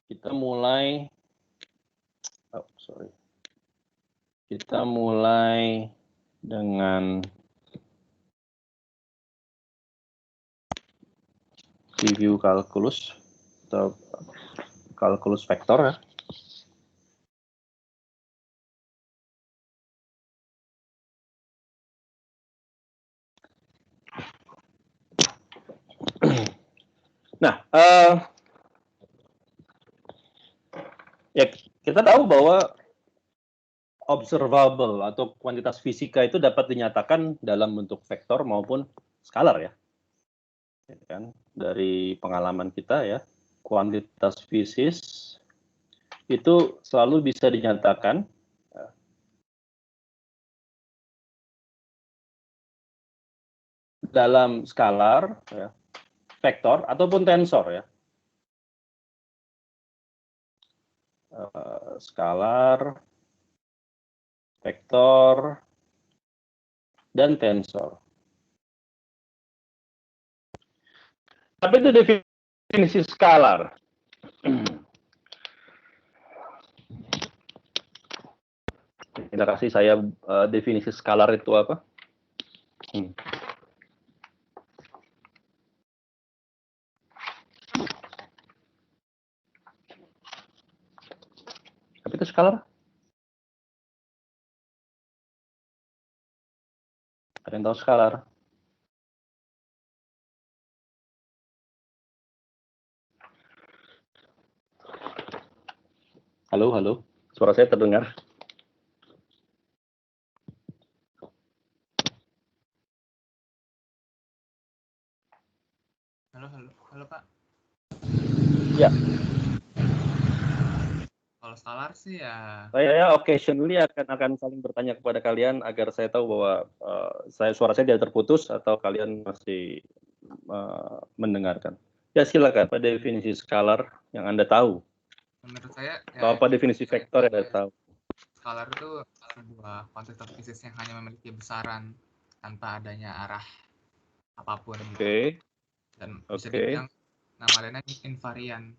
Kita mulai, kita mulai dengan review kalkulus atau kalkulus vektor ya. Nah, ya kita tahu bahwa observable atau kuantitas fisika itu dapat dinyatakan dalam bentuk vektor maupun skalar ya. Kan dari pengalaman kita ya, kuantitas fisis itu selalu bisa dinyatakan dalam skalar ya, vektor ataupun tensor ya. Skalar, vektor, dan tensor. Tapi itu definisi skalar. Kita kasih saya definisi skalar itu apa? Apa itu skalar? Ada yang tahu skalar? Halo, halo. Suara saya terdengar? Halo Pak. Ya. Kalau skalar sih ya. Saya occasionally akan saling bertanya kepada kalian agar saya tahu bahwa suara saya tidak terputus atau kalian masih mendengarkan. Ya silakan. Apa definisi skalar yang Anda tahu? Menurut saya. Atau apa definisi vektor yang Anda tahu? Skalar itu sebuah kuantitas fisis yang hanya memiliki besaran tanpa adanya arah apapun. Oke. Dan bisa dibilang nama lainnya invarian.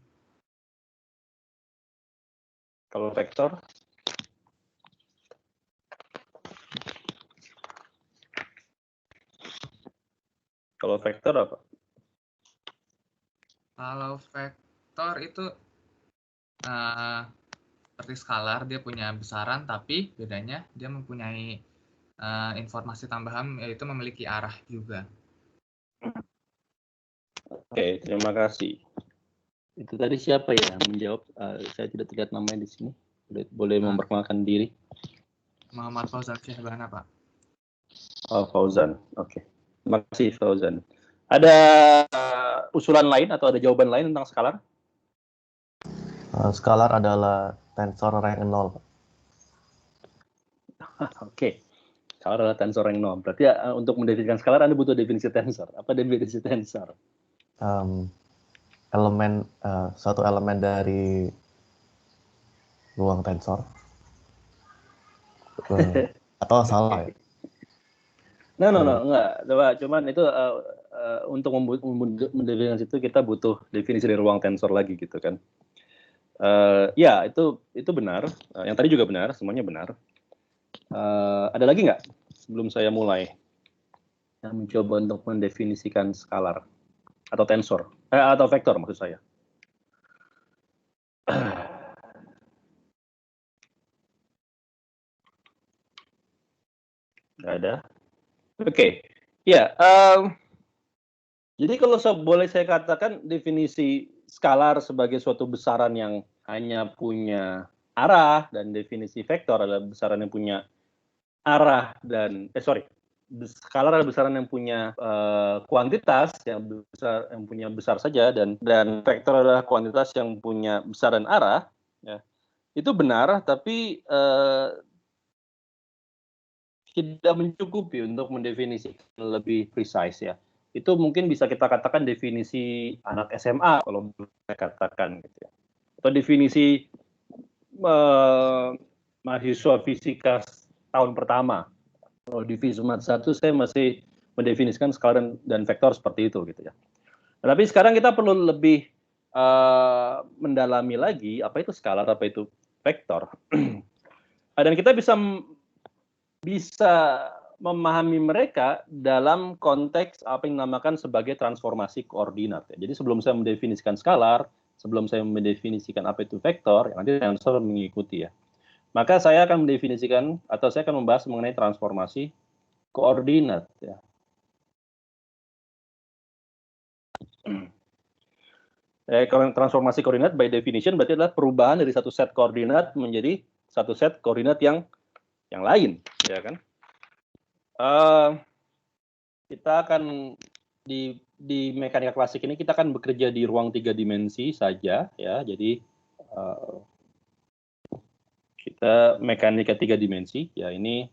Kalau vektor? Kalau vektor apa? Kalau vektor itu seperti skalar, dia punya besaran, tapi bedanya dia mempunyai informasi tambahan, yaitu memiliki arah juga. Oke, terima kasih. Itu tadi siapa ya menjawab? Saya tidak terlihat namanya di sini. Boleh memperkenalkan diri? Muhammad Fauzan Syahbana, Pak. Oh, Fauzan. Oke. Terima kasih, Fauzan. Ada usulan lain atau ada jawaban lain tentang skalar? Skalar adalah tensor rank 0. Oke. Skalar adalah tensor rank 0. Berarti untuk mendefinisikan skalar Anda butuh definisi tensor. Apa definisi tensor? Suatu elemen dari ruang tensor. Atau salah ya? No, enggak. Cuman itu untuk mendefinisikan itu kita butuh definisi dari ruang tensor lagi gitu kan. Ya, itu benar. Yang tadi juga benar, semuanya benar. Ada lagi nggak sebelum saya mulai yang mencoba untuk mendefinisikan skalar atau tensor atau vektor maksud saya? Nggak ada. Oke. Ya. Jadi kalau boleh saya katakan definisi skalar sebagai suatu besaran yang hanya punya arah dan definisi vektor adalah besaran yang punya arah dan skalar adalah besaran yang punya kuantitas yang punya besar saja dan vektor adalah kuantitas yang punya besar dan arah ya. Itu benar tapi tidak mencukupi untuk mendefinisikan lebih precise ya. Itu mungkin bisa kita katakan definisi anak SMA kalau saya katakan gitu ya. Atau definisi mahasiswa fisika tahun pertama. Kalau di Fismat 1 saya masih mendefinisikan skalar dan vektor seperti itu gitu ya. Nah, tapi sekarang kita perlu lebih mendalami lagi apa itu skalar, apa itu vektor. Dan kita bisa memahami mereka dalam konteks apa yang dinamakan sebagai transformasi koordinat. Jadi sebelum saya mendefinisikan skalar, sebelum saya mendefinisikan apa itu vektor, yang nanti tensor mengikuti ya. Maka saya akan mendefinisikan atau saya akan membahas mengenai transformasi koordinat ya. Transformasi koordinat by definition berarti adalah perubahan dari satu set koordinat menjadi satu set koordinat yang lain, ya kan? Kita akan di mekanika klasik ini kita akan bekerja di ruang 3 dimensi saja, ya. Jadi kita mekanika 3 dimensi, ya ini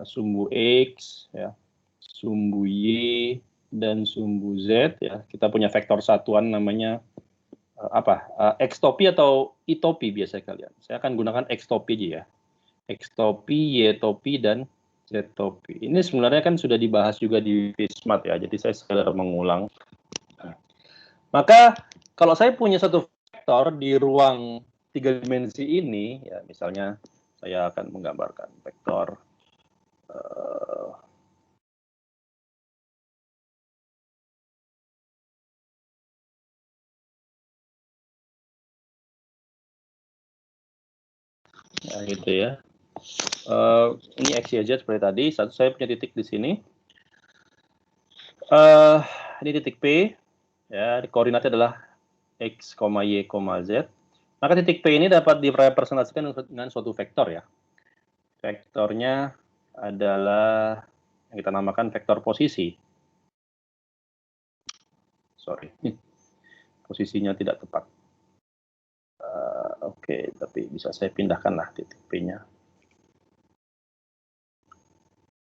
sumbu X, ya, sumbu Y dan sumbu Z, ya. Kita punya vektor satuan namanya X topi atau Y topi biasa kalian. Saya akan gunakan X topi aja ya. X topi, Y topi, dan Z topi. Ini sebenarnya kan sudah dibahas juga di Vismat ya, jadi saya sekedar mengulang. Maka kalau saya punya satu vektor di ruang 3 dimensi ini, ya misalnya saya akan menggambarkan vektor ya gitu ya. Ini X, Y, Z seperti tadi. Saya punya titik di sini. Ini titik P, ya, koordinatnya adalah X, Y, Z. Maka titik P ini dapat direpresentasikan dengan suatu vektor ya. Vektornya adalah yang kita namakan vektor posisi. Sorry, posisinya tidak tepat. Oke, tapi bisa saya pindahkan lah titik P-nya.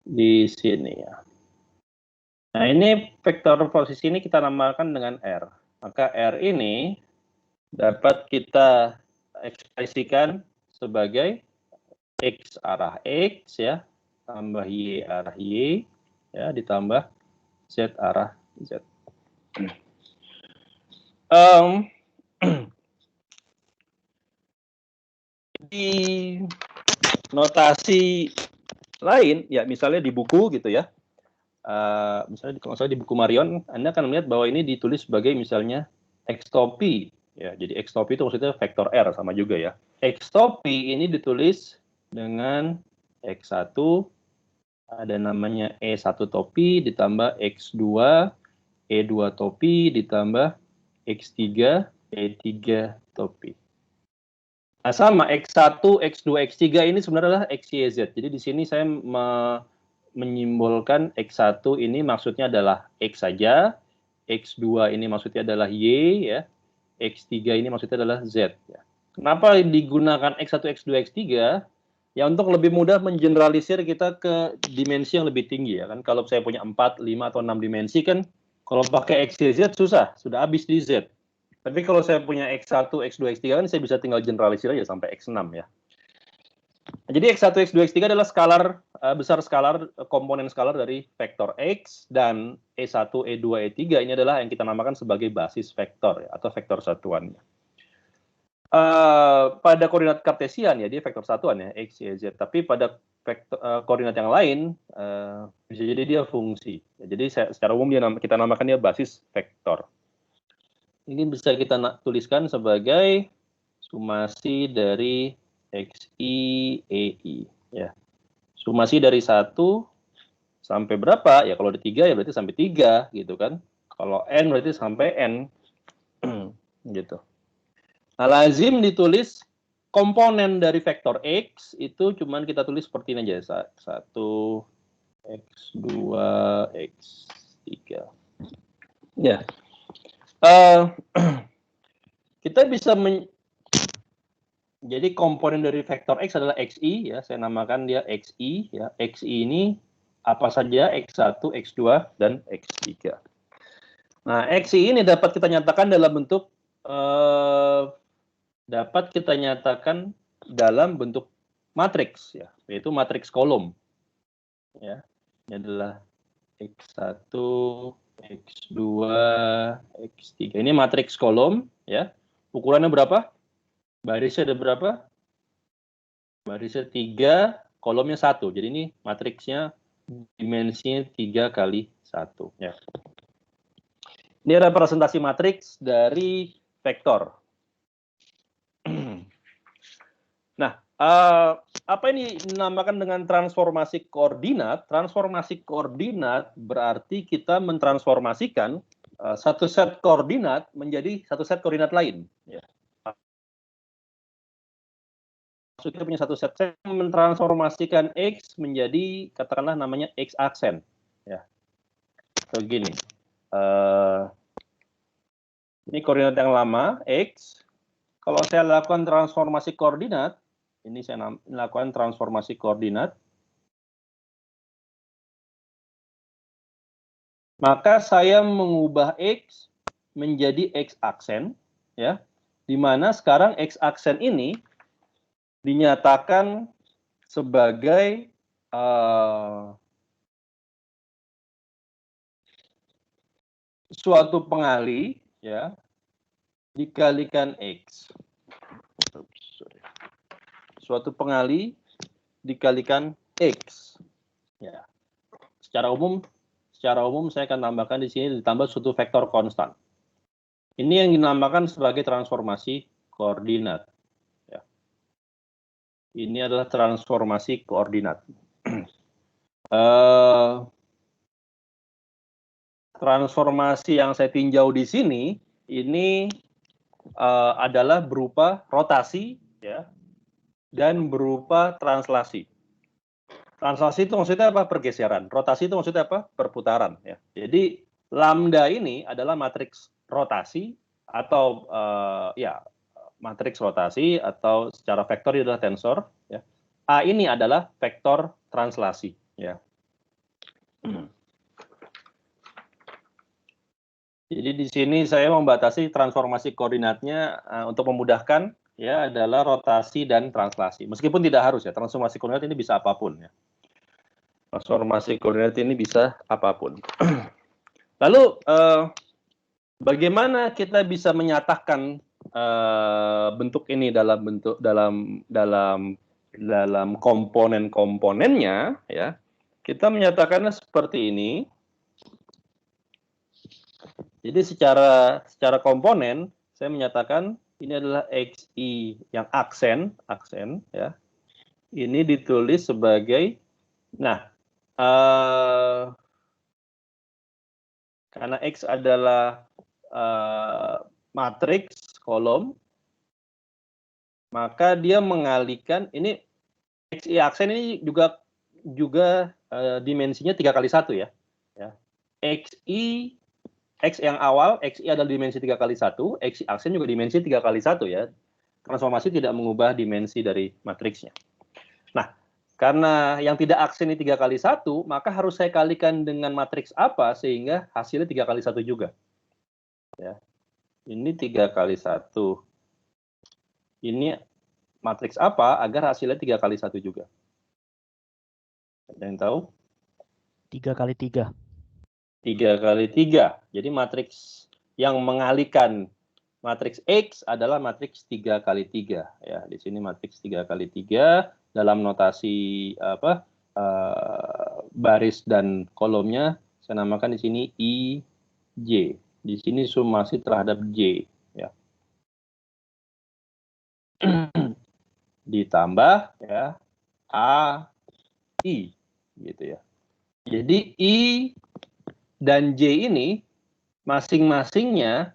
Di sini ya. Nah, ini vektor posisi ini kita namakan dengan R. Maka R ini dapat kita ekspresikan sebagai X arah X ya, tambah Y arah Y, ya, ditambah Z arah Z. Di notasi lain, ya misalnya di buku gitu ya, misalnya kalau saya di buku Marion, Anda akan melihat bahwa ini ditulis sebagai misalnya X topi, ya. Jadi X topi itu maksudnya vektor R sama juga ya. X topi ini ditulis dengan X1, ada namanya E1 topi ditambah X2, E2 topi ditambah X3, E3 topi. Nah, sama X1, X2, X3 ini sebenarnya adalah X, Y, Z. Jadi di sini saya menyimbolkan X1 ini maksudnya adalah X saja, X2 ini maksudnya adalah Y, ya, X3 ini maksudnya adalah Z. Ya. Kenapa digunakan X1, X2, X3? Ya untuk lebih mudah mengeneralisir kita ke dimensi yang lebih tinggi ya kan. Kalau saya punya 4, 5, atau 6 dimensi kan, kalau pakai X, Y, Z susah, sudah habis di Z. Tapi kalau saya punya X1, X2, X3 kan saya bisa tinggal generalisir aja sampai X6 ya. Jadi X1, X2, X3 adalah skalar, besar skalar, komponen skalar dari vektor X, dan E1, E2, E3 ini adalah yang kita namakan sebagai basis vektor ya, atau vektor satuannya. Pada koordinat kartesian ya dia vektor satuan ya, X, Y, Z. Tapi pada vektor, koordinat yang lain bisa jadi dia fungsi. Ya, jadi secara umum kita namakan dia basis vektor. Ini bisa kita tuliskan sebagai sumasi dari XI, EI. Ya. Sumasi dari 1 sampai berapa? Ya kalau ada 3 ya berarti sampai 3 gitu kan. Kalau N berarti sampai N. Gitu. Nah, lazim ditulis komponen dari vektor X itu cuman kita tulis seperti ini aja. 1, X2, X3. Ya. Kita bisa jadi komponen dari vektor X adalah XI ya, saya namakan dia XI ya. XI ini apa saja? X1, X2 dan X3. Nah, XI ini dapat kita nyatakan dalam bentuk matriks ya, yaitu matriks kolom. Ya. Ini adalah X1, X2, X3. Ini matriks kolom ya. Ukurannya berapa? Barisnya ada berapa? Barisnya 3, kolomnya 1. Jadi ini matriksnya dimensinya 3 kali 1. Ya. Ini representasi matriks dari vektor. Nah, apa ini dinamakan dengan transformasi koordinat? Transformasi koordinat berarti kita mentransformasikan satu set koordinat menjadi satu set koordinat lain. Ya. Maksudnya punya satu set, saya mentransformasikan X menjadi, katakanlah namanya X aksen. Ya. Begini. Ini koordinat yang lama, X. Kalau saya lakukan transformasi koordinat, ini saya lakukan transformasi koordinat, maka saya mengubah X menjadi X aksen, ya, di mana sekarang X aksen ini dinyatakan sebagai suatu pengali, ya, dikalikan X. Suatu pengali dikalikan X. Ya. Secara umum saya akan tambahkan di sini ditambah suatu vektor konstan. Ini yang dinamakan sebagai transformasi koordinat. Ya. Ini adalah transformasi koordinat. Transformasi yang saya tinjau di sini ini adalah berupa rotasi, ya, dan berupa translasi. Translasi itu maksudnya apa? Pergeseran. Rotasi itu maksudnya apa? Perputaran. Ya. Jadi lambda ini adalah matriks rotasi atau ya matriks rotasi atau secara vektor ini adalah tensor. Ya. A ini adalah vektor translasi. Ya. Jadi di sini saya membatasi transformasi koordinatnya untuk memudahkan, ya, adalah rotasi dan translasi. Meskipun tidak harus, ya, transformasi koordinat ini bisa apapun, ya. Transformasi koordinat ini bisa apapun. Lalu bagaimana kita bisa menyatakan bentuk ini dalam komponen-komponennya, ya? Kita menyatakannya seperti ini. Jadi secara komponen saya menyatakan ini adalah XI yang aksen, ya. Ini ditulis sebagai, nah, karena X adalah matriks kolom, maka dia mengalihkan ini XI aksen ini juga dimensinya 3 kali 1, ya. XI X yang awal, XI adalah dimensi 3 kali 1, XI aksen juga dimensi 3 kali 1, ya. Transformasi tidak mengubah dimensi dari matriksnya. Nah, karena yang tidak aksen ini 3 kali 1, maka harus saya kalikan dengan matriks apa sehingga hasilnya 3 kali 1 juga. Ya. Ini 3 kali 1. Ini matriks apa agar hasilnya 3 kali 1 juga? Ada yang tahu? 3 kali 3. 3 kali 3. Jadi matriks yang mengalihkan matriks X adalah matriks 3 kali 3. Ya, di sini matriks 3 kali 3 dalam notasi baris dan kolomnya saya namakan di sini IJ. Di sini summasi terhadap J, ya. Ditambah, ya, A I, gitu, ya. Jadi I dan J ini masing-masingnya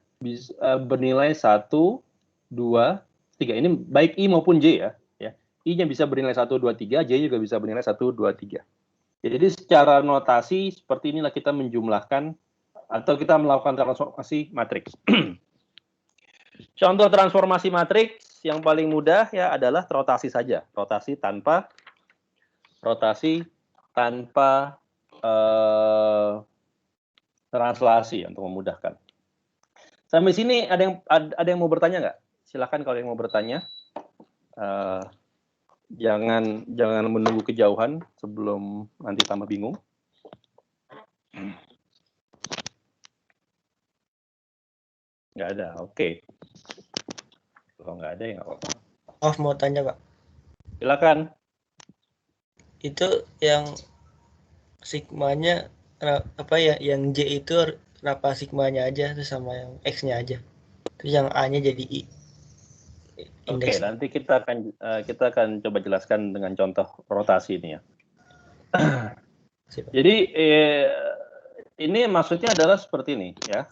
bernilai 1, 2, 3. Ini baik I maupun J, ya. I-nya bisa bernilai 1, 2, 3, J juga bisa bernilai 1, 2, 3. Jadi secara notasi seperti inilah kita menjumlahkan atau kita melakukan transformasi matriks. Contoh transformasi matriks yang paling mudah, ya, adalah rotasi saja. Rotasi tanpa translasi untuk memudahkan. Sampai sini ada yang mau bertanya nggak? Silakan kalau yang mau bertanya. Jangan menunggu kejauhan sebelum nanti tambah bingung. Nggak ada, oke. Kalau nggak ada ya nggak apa-apa. Maaf mau tanya Pak, Silakan. itu yang sigmanya apa ya, yang J itu berapa sigmanya aja, terus sama yang X-nya aja, terus yang A-nya jadi I Oke, indeks. nanti kita akan coba jelaskan dengan contoh rotasi ini ya. Siap. Jadi ini maksudnya adalah seperti ini ya.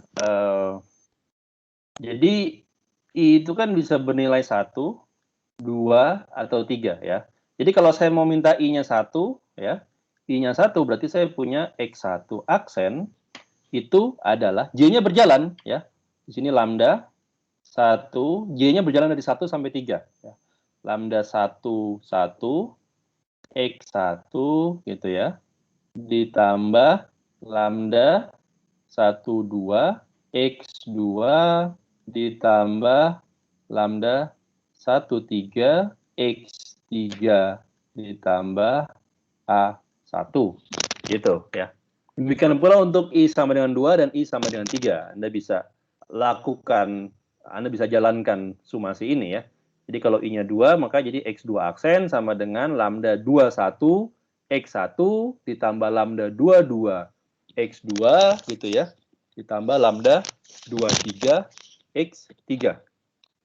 Jadi I itu kan bisa bernilai 1, 2, atau 3 ya. Jadi kalau saya mau minta I-nya 1 ya, I-nya 1 berarti saya punya X1 aksen itu adalah J-nya berjalan ya. Di sini lambda 1, J-nya berjalan dari 1 sampai 3 ya. Lambda 1, 1, X1 gitu ya. Ditambah lambda 1, 2, X2 ditambah lambda 1, 3, X3 ditambah A1 gitu ya. Demikian pula untuk I sama dengan 2 dan I sama dengan 3. Anda bisa jalankan sumasi ini ya. Jadi kalau I-nya 2, maka jadi X2 aksen sama dengan lambda 21 X1 ditambah lambda 22 X2 gitu ya. Ditambah lambda 23 X3.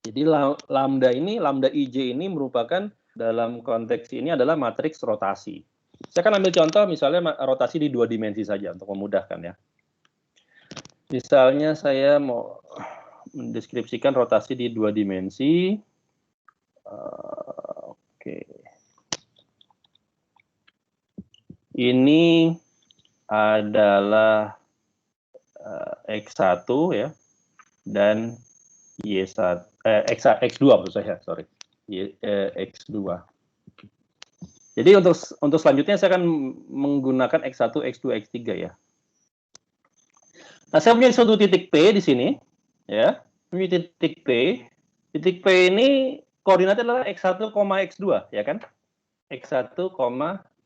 Jadi lambda IJ ini merupakan dalam konteks ini adalah matriks rotasi. Saya akan ambil contoh misalnya rotasi di 2 dimensi saja untuk memudahkan ya. Misalnya saya mau mendeskripsikan rotasi di 2 dimensi. Oke. Ini adalah X1 ya dan Y1 X2 maksud saya, sorry. X2. Jadi untuk selanjutnya saya akan menggunakan X1, X2, X3 ya. Nah, saya punya suatu titik P di sini ya. Punya titik P. Titik P ini koordinatnya adalah X1, X2 ya kan? X1,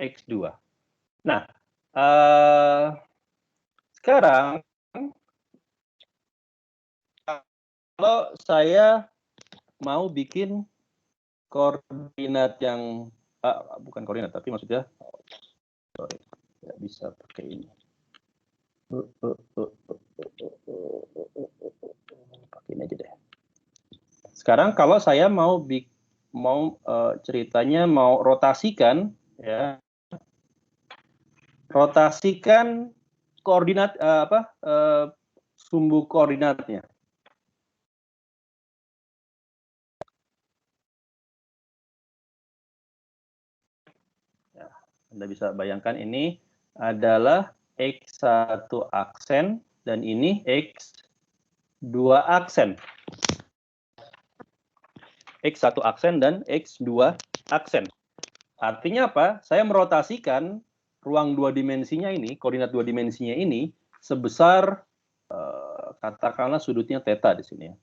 X2. Nah, sekarang kalau saya mau bikin koordinat yang bukan koordinat tapi maksudnya sorry, nggak bisa pakai ini. Pakai ini aja deh. Sekarang kalau saya mau ceritanya mau rotasikan ya. Rotasikan koordinat sumbu koordinatnya. Ya, Anda bisa bayangkan ini adalah X1 aksen dan ini X2 aksen. X1 aksen dan X2 aksen. Artinya apa? Saya merotasikan ruang 2 dimensinya ini, koordinat 2 dimensinya ini sebesar katakanlah sudutnya theta di sini ya.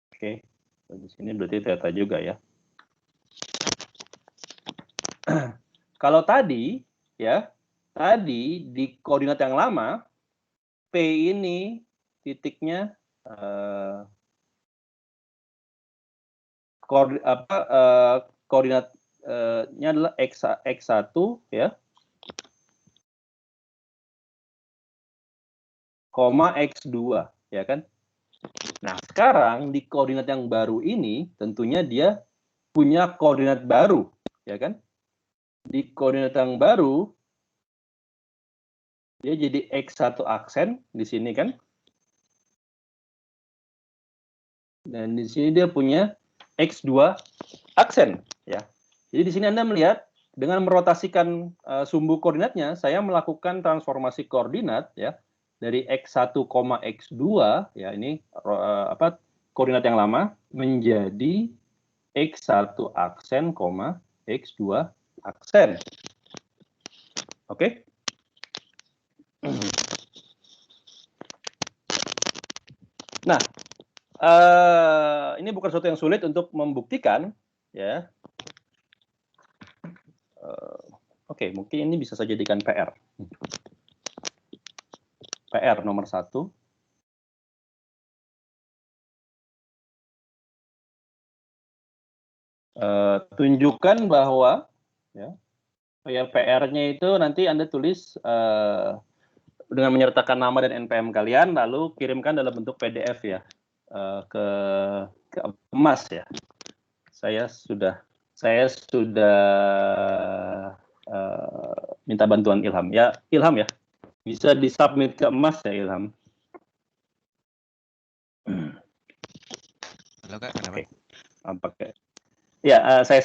Oke. Di sini berarti theta juga ya. Kalau tadi ya, tadi di koordinat yang lama P ini titiknya koordinatnya adalah X1 ya, koma X2 ya kan. Nah, sekarang di koordinat yang baru ini tentunya dia punya koordinat baru ya kan. Di koordinat yang baru dia jadi X1 aksen di sini kan. Dan di sini dia punya X2 aksen ya. Jadi di sini Anda melihat dengan merotasikan sumbu koordinatnya, saya melakukan transformasi koordinat ya dari X1, X2 ya ini koordinat yang lama menjadi X1 aksen, X2 aksen. Oke? Nah, ini bukan sesuatu yang sulit untuk membuktikan ya. Oke, mungkin ini bisa saya jadikan PR. PR nomor 1. tunjukkan bahwa ya PR-nya itu nanti Anda tulis dengan menyertakan nama dan NPM kalian, lalu kirimkan dalam bentuk PDF ya ke Emas ya. Saya sudah minta bantuan Ilham ya. Ilham ya, bisa disubmit ke Emas ya Ilham. Halo Kak, kenapa? Pakai. Ya, saya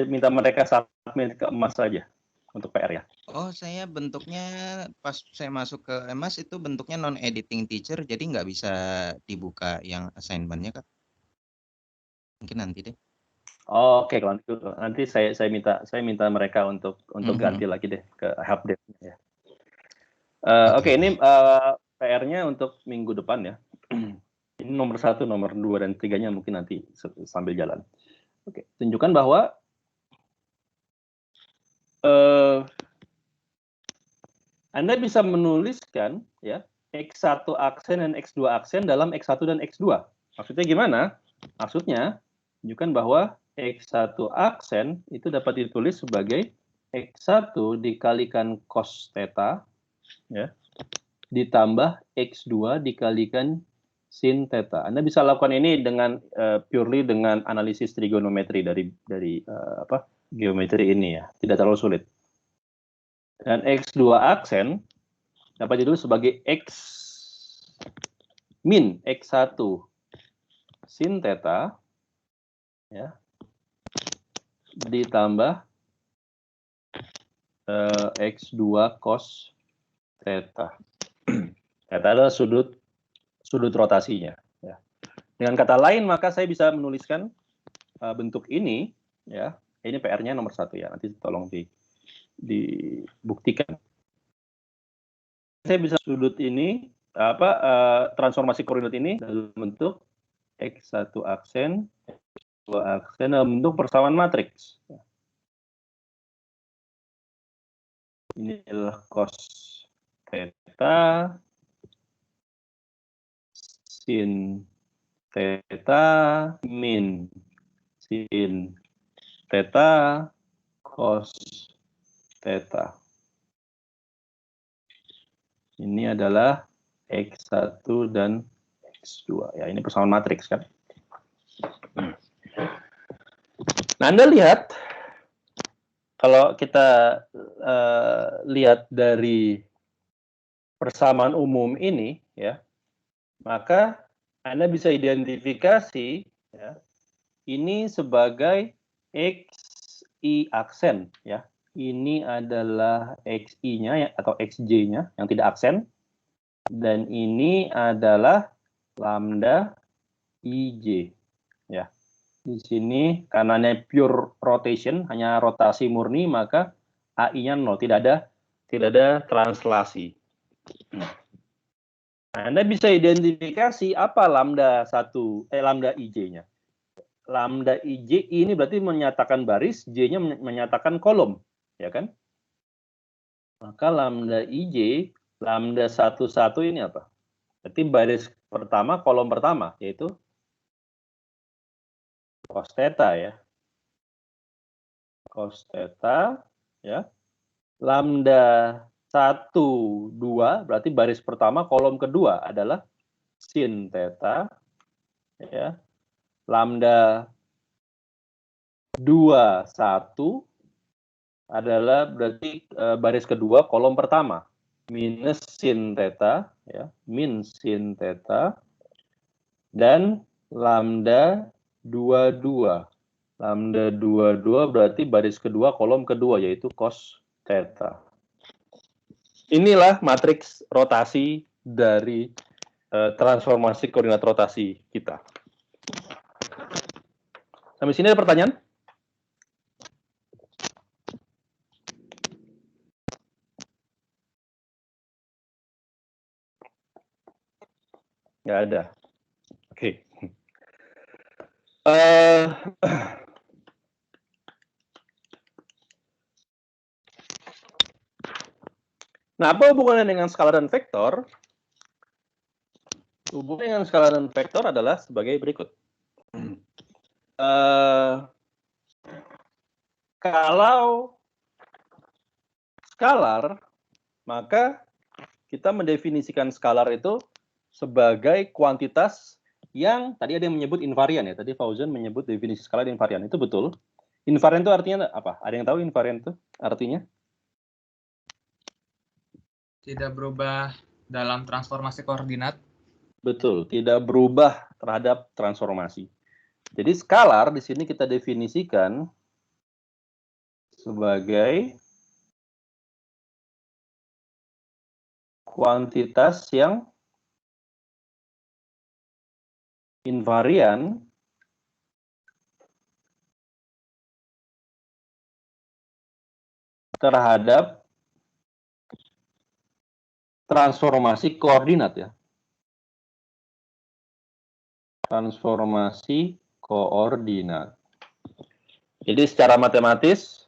minta mereka submit ke Emas saja untuk PR ya. Oh, saya bentuknya pas saya masuk ke Emas itu bentuknya non-editing teacher, jadi nggak bisa dibuka yang assignment-nya Kak. Mungkin nanti deh. Oke, kalau nanti saya minta mereka untuk ganti lagi deh ke helpdesk ya. Oke, ini PR-nya untuk minggu depan ya. Ini nomor 1, nomor 2 dan 3-nya mungkin nanti sambil jalan. Oke, tunjukkan bahwa Anda bisa menuliskan ya X1 aksen dan X2 aksen dalam X1 dan X2. Maksudnya gimana? Maksudnya tunjukkan bahwa X1 aksen itu dapat ditulis sebagai X1 dikalikan cos theta ya, ditambah X2 dikalikan sin theta. Anda bisa lakukan ini dengan purely dengan analisis trigonometri dari geometri ini ya, tidak terlalu sulit. Dan X2 aksen dapat ditulis sebagai X min X1 sin theta ya, ditambah X2 cos theta. Theta adalah sudut rotasinya. Ya. Dengan kata lain, maka saya bisa menuliskan bentuk ini, ya. Ini PR-nya nomor 1 ya. Nanti tolong dibuktikan. Saya bisa sudut ini, transformasi koordinat ini dalam bentuk X1 aksen, X2 aksen dalam bentuk persamaan matriks. Ini adalah cos theta, sin theta, min sin theta, cos theta. Ini adalah X1 dan X2. Ya, ini persamaan matriks kan. Nah, Anda lihat kalau kita lihat dari persamaan umum ini ya, maka Anda bisa identifikasi ya, ini sebagai XI aksen ya. Ini adalah XI-nya atau XJ-nya yang tidak aksen, dan ini adalah lambda IJ ya. Di sini karena pure rotation, hanya rotasi murni, maka AI-nya 0, tidak ada translasi. Nah, Anda bisa identifikasi apa lambda IJ-nya. Lambda IJ ini berarti menyatakan baris, J-nya menyatakan kolom, ya kan? Maka lambda IJ, lambda 11 ini apa? Berarti baris pertama, kolom pertama, yaitu cos theta ya. Cos theta ya. Lambda 1, 2 berarti baris pertama, kolom kedua adalah sin theta ya. Lambda 2, 1 adalah berarti baris kedua, kolom pertama, minus sin theta ya, min sin theta, dan lambda 22. Lambda 22 berarti baris kedua, kolom kedua, yaitu cos theta. Inilah matriks rotasi dari transformasi koordinat rotasi kita. Sampai sini ada pertanyaan? Nggak ada. Oke. Nah, apa hubungannya dengan skalar dan vektor? Hubungannya dengan skalar dan vektor adalah sebagai berikut. Kalau skalar, maka kita mendefinisikan skalar itu sebagai kuantitas yang tadi ada yang menyebut invarian ya. Tadi Fauzan menyebut definisi skalar invarian. Itu betul. Invarian itu artinya apa? Ada yang tahu invarian itu artinya? Tidak berubah dalam transformasi koordinat. Betul, tidak berubah terhadap transformasi. Jadi skalar di sini kita definisikan sebagai kuantitas yang invarian terhadap transformasi koordinat ya. Transformasi koordinat. Jadi secara matematis,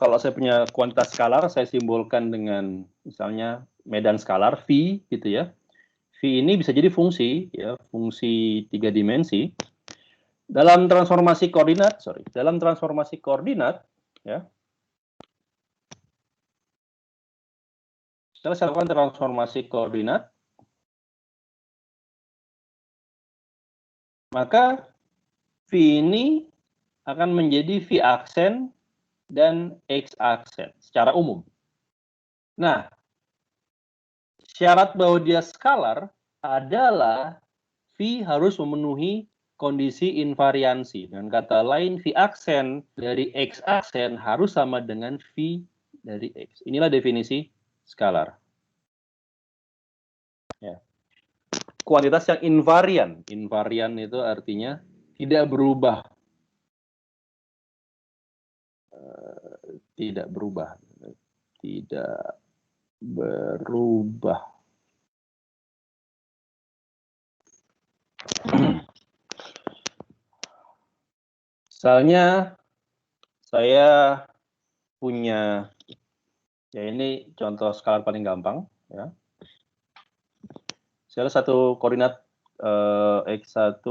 kalau saya punya kuantitas skalar, saya simbolkan dengan misalnya medan skalar V gitu ya. V ini bisa jadi fungsi ya, fungsi 3 dimensi. Dalam transformasi koordinat, ya. Setelah saya lakukan transformasi koordinat, maka V ini akan menjadi V aksen dan X aksen secara umum. Nah, syarat bahwa dia skalar adalah V harus memenuhi kondisi invariansi. Dengan kata lain, V aksen dari X aksen harus sama dengan V dari X. Inilah definisi skalar. Ya. Kuantitas yang invarian. Invarian itu artinya tidak berubah. Tidak berubah. Tidak berubah. Misalnya saya punya, ya ini contoh skalar paling gampang ya. Misalnya satu koordinat X1,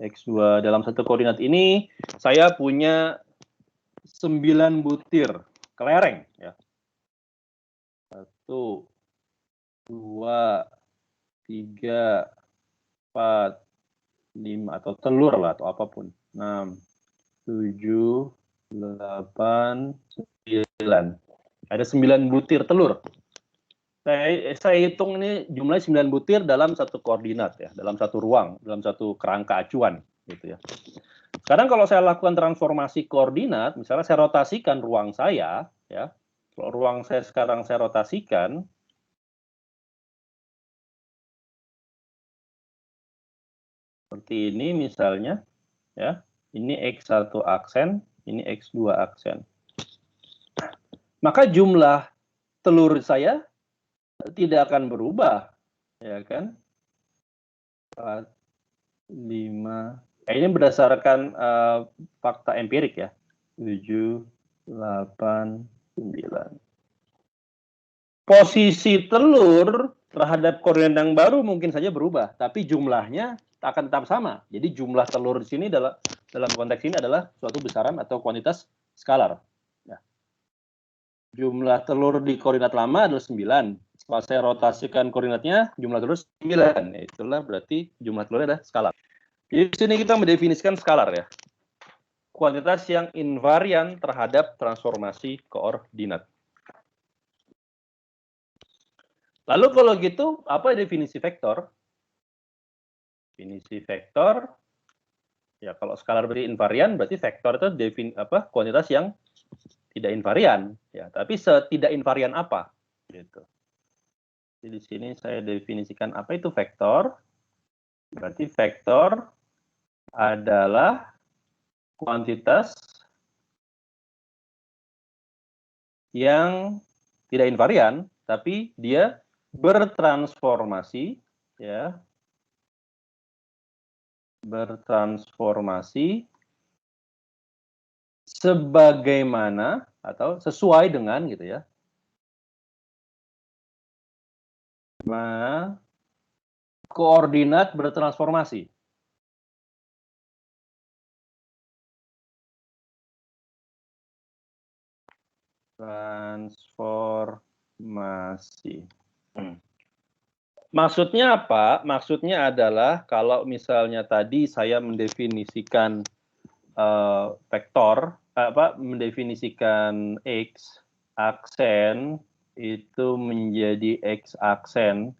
X2, dalam satu koordinat ini saya punya 9 butir kelereng ya. 1, 2, 3, 4, 5 atau telur lah atau apapun. 6, 7, 8, 9. Ada 9 butir telur. Saya hitung ini jumlahnya 9 butir dalam satu koordinat ya, dalam satu ruang, dalam satu kerangka acuan gitu ya. Sekarang kalau saya lakukan transformasi koordinat, misalnya saya rotasikan ruang saya ya. Kalau ruang saya sekarang saya rotasikan, seperti ini misalnya ya. Ini X1 aksen, ini X2 aksen. Maka jumlah telur saya tidak akan berubah, ya kan? 4, 5. Ini berdasarkan fakta empirik ya. 7, 8, 9. Posisi telur terhadap koordinat yang baru mungkin saja berubah, tapi jumlahnya akan tetap sama. Jadi jumlah telur di sini dalam konteks ini adalah suatu besaran atau kuantitas skalar. Ya. Jumlah telur di koordinat lama adalah 9. Setelah saya rotasikan koordinatnya, jumlah telur 9. Ya, itulah berarti jumlah telurnya adalah skalar. Jadi di sini kita mendefinisikan skalar ya. Kuantitas yang invarian terhadap transformasi koordinat. Lalu kalau gitu, apa definisi vektor? Definisi vektor, ya kalau skalar berarti invarian, berarti vektor itu kuantitas yang tidak invarian. Ya, tapi setidak invarian apa? Gitu. Jadi di sini saya definisikan apa itu vektor. Berarti vektor adalah kuantitas yang tidak invarian, tapi dia bertransformasi ya, bertransformasi sebagaimana atau sesuai dengan gitu ya, koordinat bertransformasi. transformasi. Maksudnya apa? Maksudnya adalah kalau misalnya tadi saya mendefinisikan vektor, mendefinisikan x aksen itu menjadi x aksen,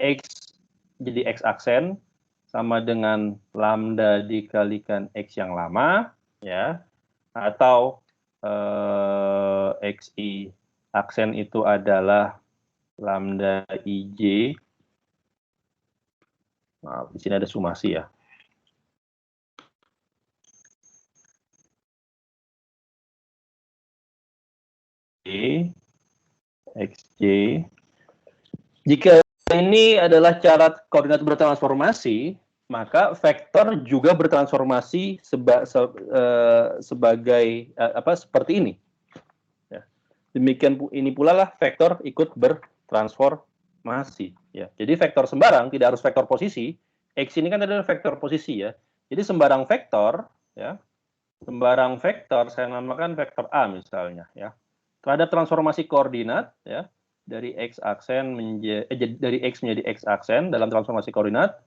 x jadi x aksen sama dengan lambda dikalikan x yang lama, ya, atau xi aksen itu adalah lambda ij. Nah, di sini ada sumasi ya. xj. Jika ini adalah cara koordinat bertransformasi, maka vektor juga bertransformasi sebagai seperti ini. Ya. Demikian ini pula lah vektor ikut bertransformasi. Ya. Jadi vektor sembarang tidak harus vektor posisi. X ini kan adalah vektor posisi ya. Jadi sembarang vektor, ya, sembarang vektor saya namakan vektor A misalnya, ya. Terhadap transformasi koordinat, ya, dari x aksen dari x menjadi x aksen dalam transformasi koordinat,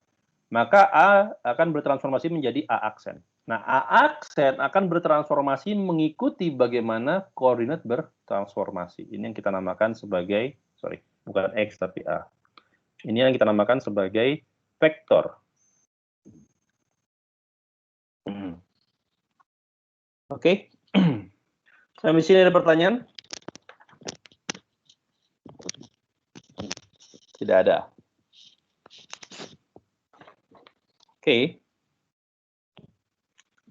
maka A akan bertransformasi menjadi A aksen. Nah, A aksen akan bertransformasi mengikuti bagaimana koordinat bertransformasi. Ini yang kita namakan sebagai, bukan X tapi A. Ini yang kita namakan sebagai vektor. Oke. Sampai sini ada pertanyaan? Tidak ada. Oke.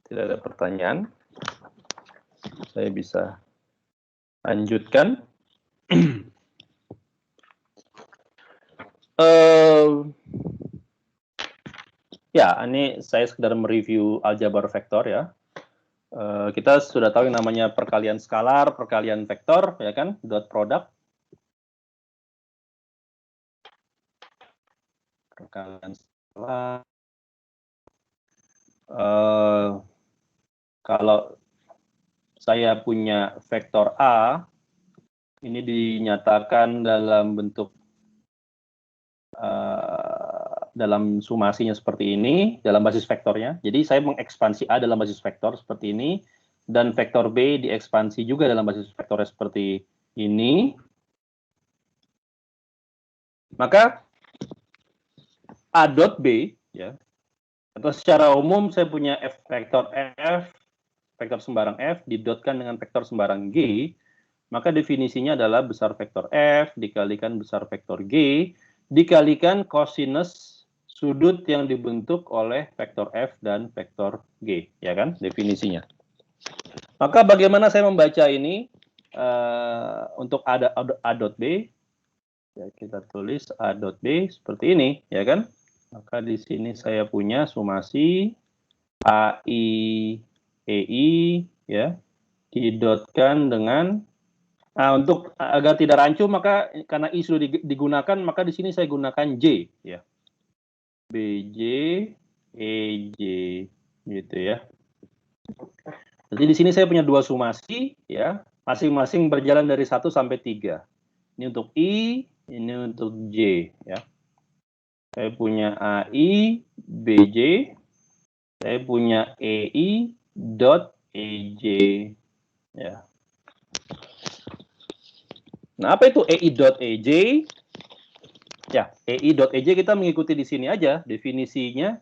Tidak ada pertanyaan. Saya bisa lanjutkan. Ya, ini saya sekedar mereview aljabar vektor ya. Kita sudah tahu yang namanya perkalian skalar, perkalian vektor, ya kan? Dot product. Perkalian skalar. Kalau saya punya vektor A, ini dinyatakan dalam bentuk dalam sumasinya seperti ini, dalam basis vektornya. Jadi saya mengekspansi A dalam basis vektor seperti ini, dan vektor B diekspansi juga dalam basis vektornya seperti ini. Maka A dot B, ya, atau secara umum saya punya vektor sembarang F didotkan dengan vektor sembarang G, maka definisinya adalah besar vektor F dikalikan besar vektor G dikalikan kosinus sudut yang dibentuk oleh vektor F dan vektor G, ya kan, definisinya. Maka bagaimana saya membaca ini untuk A dot B? Ya, kita tulis A dot B seperti ini, ya kan? Maka di sini saya punya sumasi AI EI, ya, didotkan dengan untuk agar tidak rancu, maka karena I sudah digunakan, maka di sini saya gunakan J, ya. BJ, EJ, gitu ya. Jadi di sini saya punya dua sumasi, ya, masing-masing berjalan dari 1 sampai 3. Ini untuk I, ini untuk J, ya. Saya punya AI, BJ, saya punya EI, dot EJ, ya. Nah, apa itu EI dot EJ? Ya, EI dot EJ kita mengikuti di sini aja definisinya.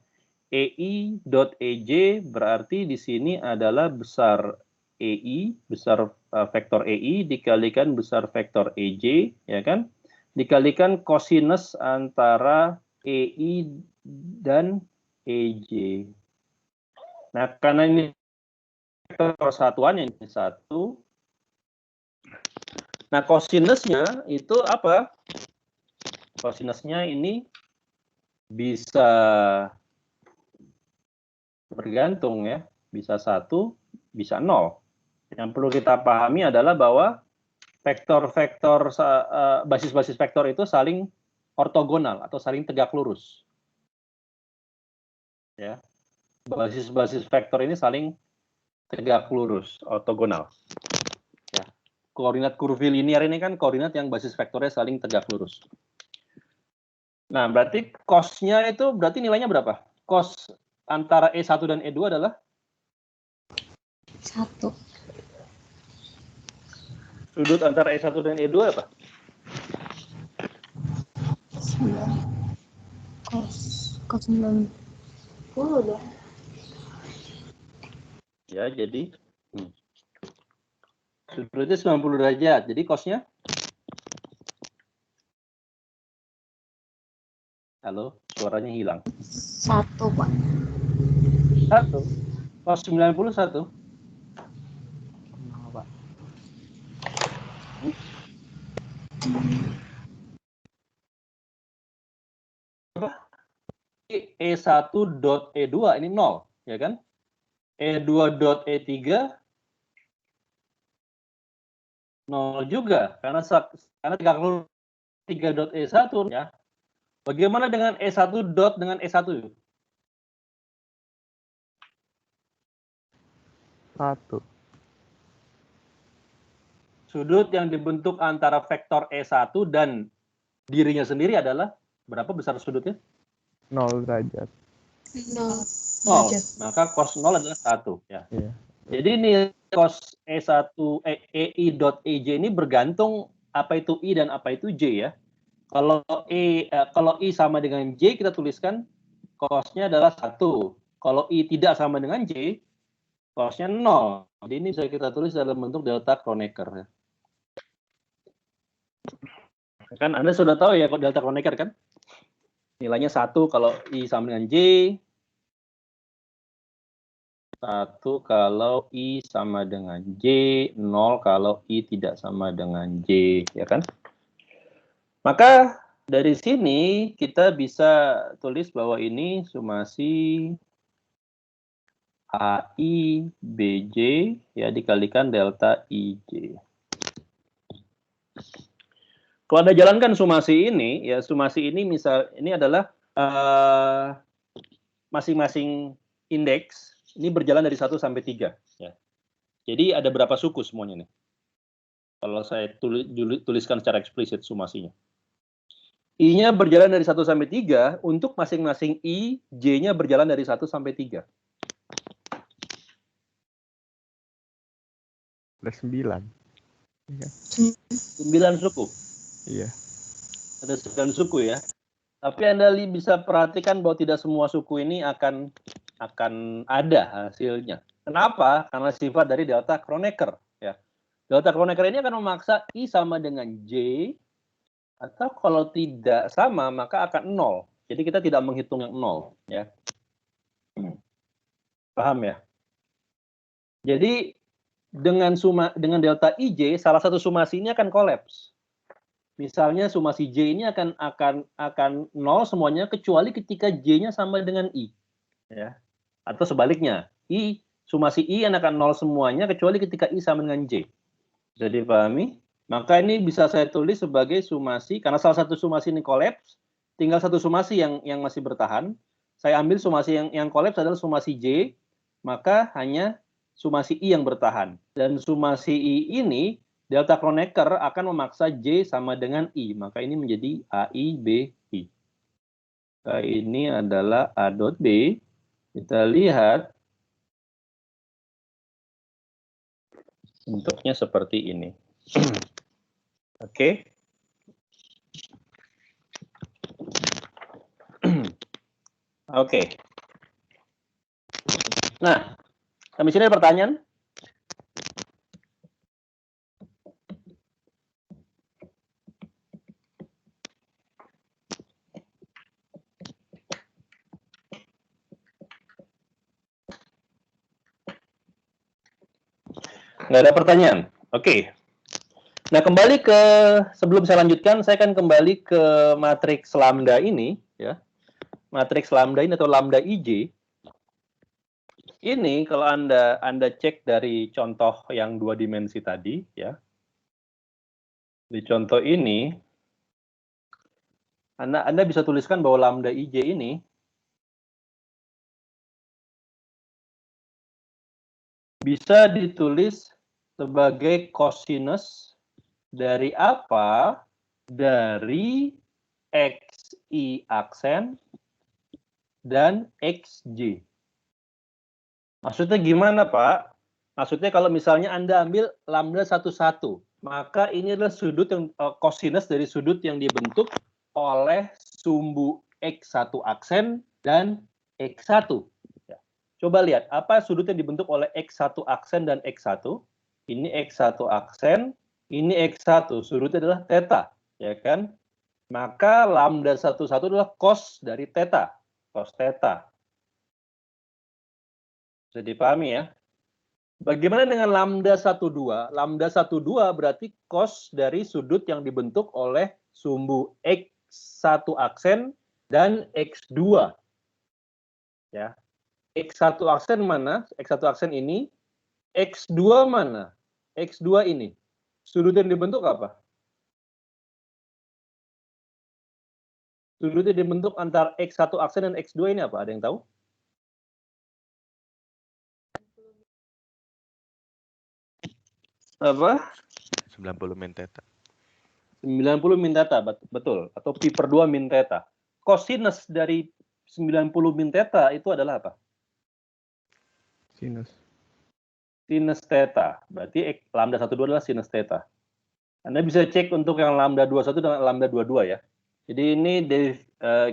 EI dot EJ berarti di sini adalah besar EI, besar vektor EI dikalikan besar vektor EJ, ya kan? Dikalikan kosinus antara EI dan EJ. Nah, karena ini vektor persatuannya ini 1. Nah, kosinusnya itu apa? Kosinusnya ini bisa bergantung ya, bisa 1, bisa 0. Yang perlu kita pahami adalah bahwa vektor-vektor basis-basis vektor itu saling ortogonal atau saling tegak lurus. Ya. Basis-basis vektor ini saling tegak lurus, ortogonal. Ya. Koordinat kurvilinear ini kan koordinat yang basis vektornya saling tegak lurus. Nah, berarti cos-nya itu berarti nilainya berapa? Cos antara E1 dan E2 adalah? 1. Sudut antara E1 dan E2 apa? 9. Cos 90 dong. Ya, jadi sudutnya 90 derajat. Jadi cos-nya? Halo, suaranya hilang. 1, Pak. 1. Cos 91. Kenapa, Pak? E1 dot E2 ini 0, ya kan? E2 dot E3 0 juga, karena tegak lurus 3 dot E1 ya. Bagaimana dengan E1 dot dengan E1? 1. Sudut yang dibentuk antara vektor E1 dan dirinya sendiri adalah berapa besar sudutnya? 0 derajat. 0. Maka cos 0 adalah 1 ya. Iya. Jadi ini cos E1 EI dot EJ ini bergantung apa itu I dan apa itu J ya. Kalau I sama dengan J kita tuliskan cosnya adalah 1. Kalau I tidak sama dengan J, cosnya 0. Jadi ini bisa kita tulis dalam bentuk delta Kronecker ya. Kan Anda sudah tahu ya delta Kronecker kan? Nilainya 1 kalau I sama dengan J. 1 kalau I sama dengan J, 0 kalau I tidak sama dengan J, ya kan? Maka dari sini kita bisa tulis bahwa ini sumasi AI BJ ya dikalikan delta IJ. Kalau Anda jalankan sumasi ini, ya sumasi ini misal ini adalah masing-masing indeks ini berjalan dari 1 sampai 3 ya. Jadi ada berapa suku semuanya nih? Kalau saya tuliskan secara eksplisit sumasinya. I-nya berjalan dari 1 sampai 3, untuk masing-masing I, J-nya berjalan dari 1 sampai 3. Ada 9. 9 suku. Iya. Ada 9 suku ya. Tapi Anda bisa perhatikan bahwa tidak semua suku ini akan ada hasilnya. Kenapa? Karena sifat dari delta Kronecker ya. Delta Kronecker ini akan memaksa I sama dengan J, atau kalau tidak sama maka akan 0. Jadi kita tidak menghitung yang 0 ya. Paham ya? Jadi dengan delta IJ salah satu sumasi ini akan kolaps. Misalnya sumasi J ini akan 0 semuanya kecuali ketika J-nya sama dengan I. Ya. Atau sebaliknya, sumasi I akan 0 semuanya kecuali ketika I sama dengan J. Bisa dipahami? Maka ini bisa saya tulis sebagai sumasi, karena salah satu sumasi ini kolaps, tinggal satu sumasi yang masih bertahan. Saya ambil sumasi yang kolaps adalah sumasi J, maka hanya sumasi I yang bertahan. Dan sumasi I ini, delta Kronecker akan memaksa J sama dengan I, maka ini menjadi AI, B, I. Maka ini adalah A dot B. Kita lihat bentuknya seperti ini. Oke. Oke. Nah, sampai sini ada pertanyaan? Nggak ada pertanyaan? Oke. Nah, kembali ke, sebelum saya lanjutkan, saya akan kembali ke matriks lambda ini, ya. Matriks lambda ini atau lambda IJ. Ini kalau Anda cek dari contoh yang 2 dimensi tadi, ya. Di contoh ini, Anda bisa tuliskan bahwa lambda IJ ini bisa ditulis sebagai cosinus dari apa? Dari xi aksen dan xj. Maksudnya gimana, Pak? Maksudnya kalau misalnya Anda ambil lambda 1,1, maka ini adalah sudut yang cosinus dari sudut yang dibentuk oleh sumbu x1 aksen dan x1. Ya. Coba lihat, apa sudut yang dibentuk oleh x1 aksen dan x1? Ini x1 aksen, ini x1. Sudutnya adalah theta, ya kan? Maka lambda 1,1 adalah cos dari theta, cos theta. Bisa dipahami ya? Bagaimana dengan lambda 1,2? Lambda 1,2 berarti cos dari sudut yang dibentuk oleh sumbu x1 aksen dan x2. Ya. X1 aksen mana? X1 aksen ini. X2 mana? X2 ini. Sudut yang dibentuk apa? Sudut yang dibentuk antara x1 aksen dan x2 ini apa? Ada yang tahu? Apa? 90 min theta. 90 min theta, betul. Atau pi per 2 min theta. Cosinus dari 90 min theta itu adalah apa? Sinus. Sinus theta. Berarti lambda 1,2 adalah sinus theta. Anda bisa cek untuk yang lambda 21 dan lambda 22 ya. Jadi ini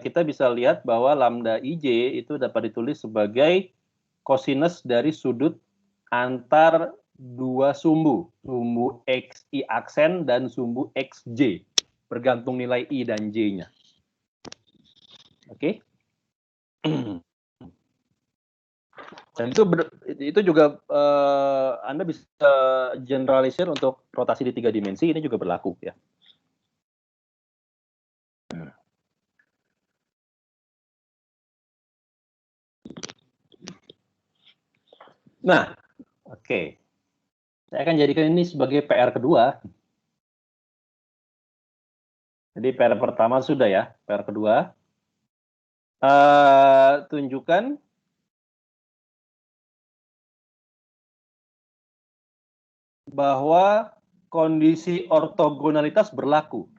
kita bisa lihat bahwa lambda ij itu dapat ditulis sebagai cosinus dari sudut antar dua sumbu xi aksen dan sumbu xj, bergantung nilai i dan j-nya. Oke. Dan itu juga Anda bisa generalisir untuk rotasi di 3 dimensi, ini juga berlaku ya. Nah, oke. Saya akan jadikan ini sebagai PR kedua. Jadi PR pertama sudah ya, PR kedua. Tunjukkan bahwa kondisi ortogonalitas berlaku.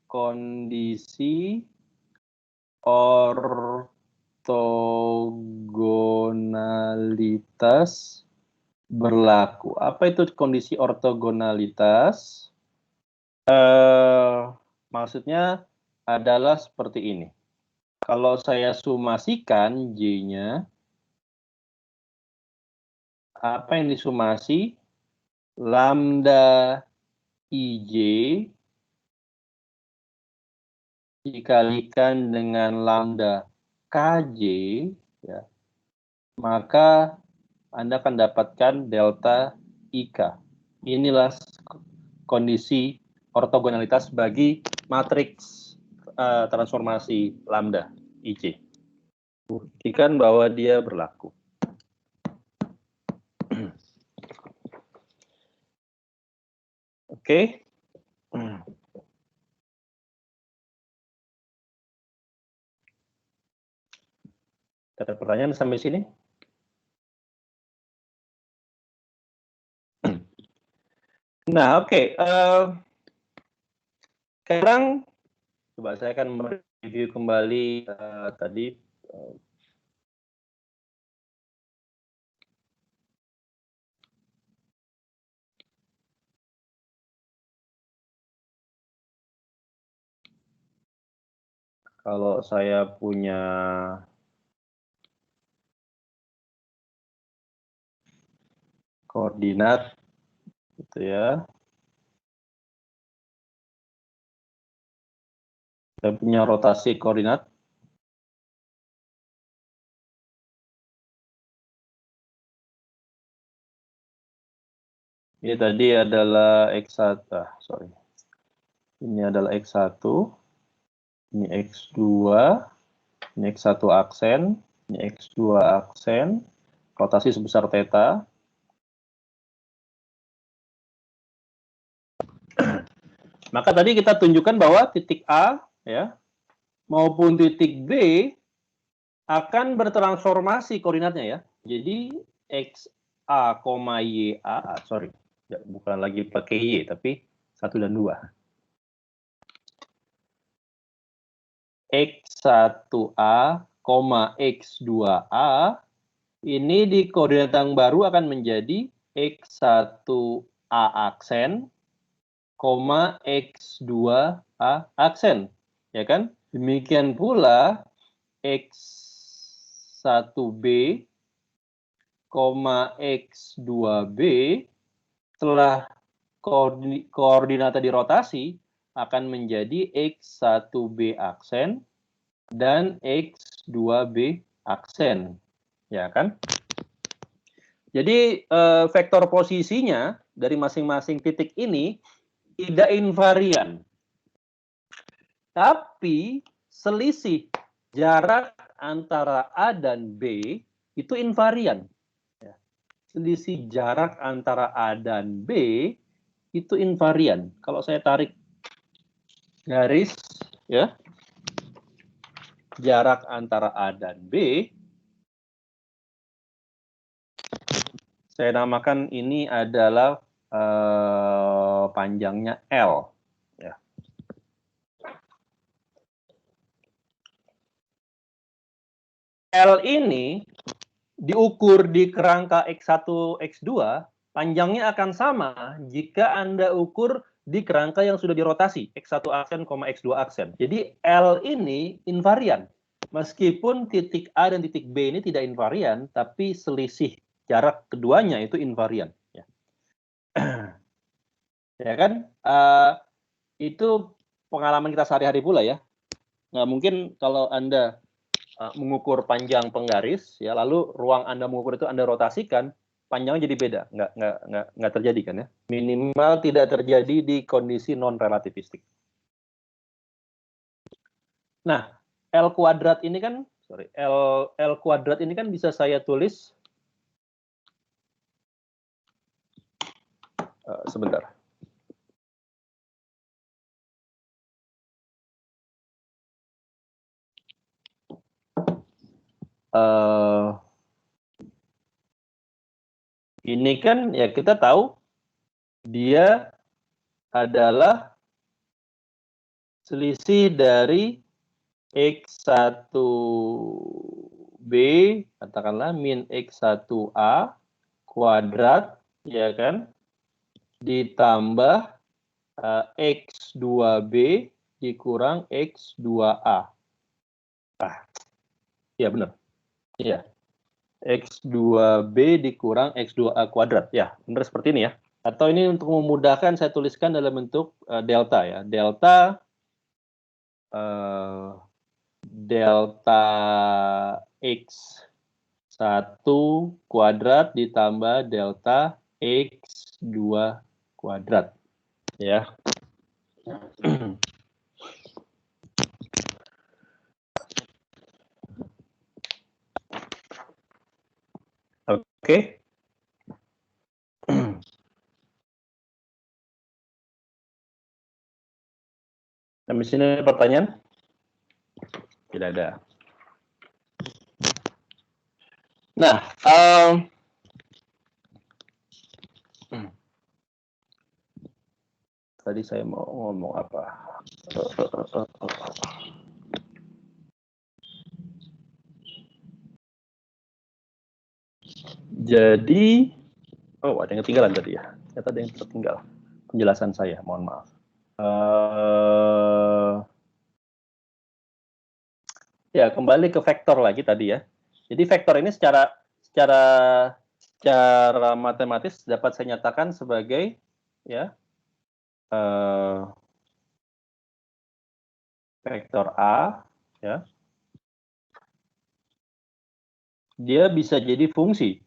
Kondisi ortogonalitas berlaku. Apa itu kondisi ortogonalitas? Maksudnya adalah seperti ini. Kalau saya sumasikan J-nya, apa yang disumasi? Lambda IJ dikalikan dengan lambda KJ, ya, maka Anda akan dapatkan delta IK. Inilah kondisi ortogonalitas bagi matriks transformasi lambda IJ. Buktikan bahwa dia berlaku. Oke. Ada pertanyaan sampai sini? Nah, oke. Sekarang coba saya akan mereview kembali tadi. Kalau saya punya koordinat gitu ya. Saya punya rotasi koordinat. Ini tadi adalah X1, sorry. Ini adalah X1, ini X2, ini X1 aksen, ini X2 aksen, rotasi sebesar theta. Maka tadi kita tunjukkan bahwa titik A ya maupun titik B akan bertransformasi koordinatnya ya. Jadi XA, YA, sorry, bukan lagi pakai Y, tapi 1 dan 2. X1A, X2A, ini di koordinat yang baru akan menjadi X1A aksen, X2A aksen. Ya kan? Demikian pula X1B, X2B setelah koordinatnya dirotasi akan menjadi X1B aksen dan X2B aksen. Ya kan? Jadi vektor posisinya dari masing-masing titik ini tidak invarian. Tapi selisih jarak antara A dan B itu invarian. Ya. Selisih jarak antara A dan B itu invarian. Kalau saya tarik garis, ya, jarak antara A dan B, saya namakan ini adalah panjangnya L. Ya. L ini diukur di kerangka X1, X2, panjangnya akan sama jika Anda ukur di kerangka yang sudah dirotasi, X1 aksen, X2 aksen. Jadi L ini invarian. Meskipun titik A dan titik B ini tidak invarian, tapi selisih jarak keduanya itu invarian. Ya, ya kan? Itu pengalaman kita sehari-hari pula ya. Nggak mungkin kalau Anda mengukur panjang penggaris, ya lalu ruang Anda mengukur itu Anda rotasikan, panjangnya jadi beda. Nggak terjadi kan ya. Minimal tidak terjadi di kondisi non-relativistik. Nah, L kuadrat ini kan, L kuadrat ini kan bisa saya tulis, sebentar. Ini kan ya kita tahu dia adalah selisih dari X1B, katakanlah min X1A kuadrat, ya kan, ditambah X2B dikurang X2A. Ya benar. Ya. X2B dikurang X2A kuadrat. Ya, benar seperti ini ya. Atau ini untuk memudahkan saya tuliskan dalam bentuk delta ya. Delta X1 kuadrat ditambah delta X2 kuadrat. Ya. Oke. Sampai sini ada pertanyaan? Tidak ada. Nah, tadi saya mau ngomong apa? Jadi, ada yang ketinggalan tadi ya. Ternyata ada yang tertinggal. Penjelasan saya, mohon maaf. Ya, kembali ke vektor lagi tadi ya. Jadi vektor ini secara matematis dapat saya nyatakan sebagai ya vektor A ya. Dia bisa jadi fungsi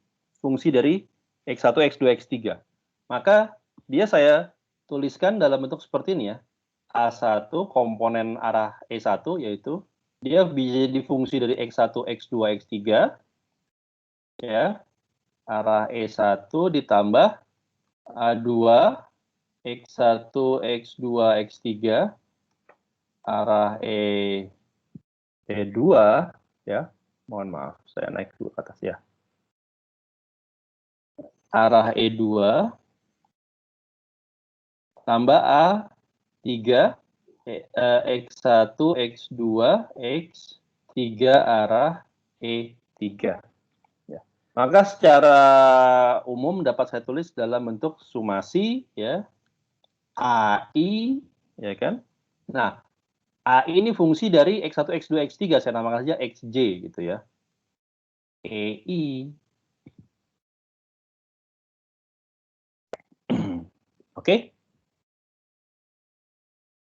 dari X1, X2, X3. Maka dia saya tuliskan dalam bentuk seperti ini ya. A1 komponen arah E1 yaitu dia bisa jadi fungsi dari X1, X2, X3 ya. Arah E1 ditambah A2 X1, X2, X3 arah E2 ya. Mohon maaf, saya naik dulu ke atas ya. Arah E2 tambah A3 X1, X2, X3 arah E3. Ya. Maka secara umum dapat saya tulis dalam bentuk sumasi ya AI ya kan. Nah, AI ini fungsi dari X1, X2, X3 saya namakan saja XJ gitu ya. EI. Oke.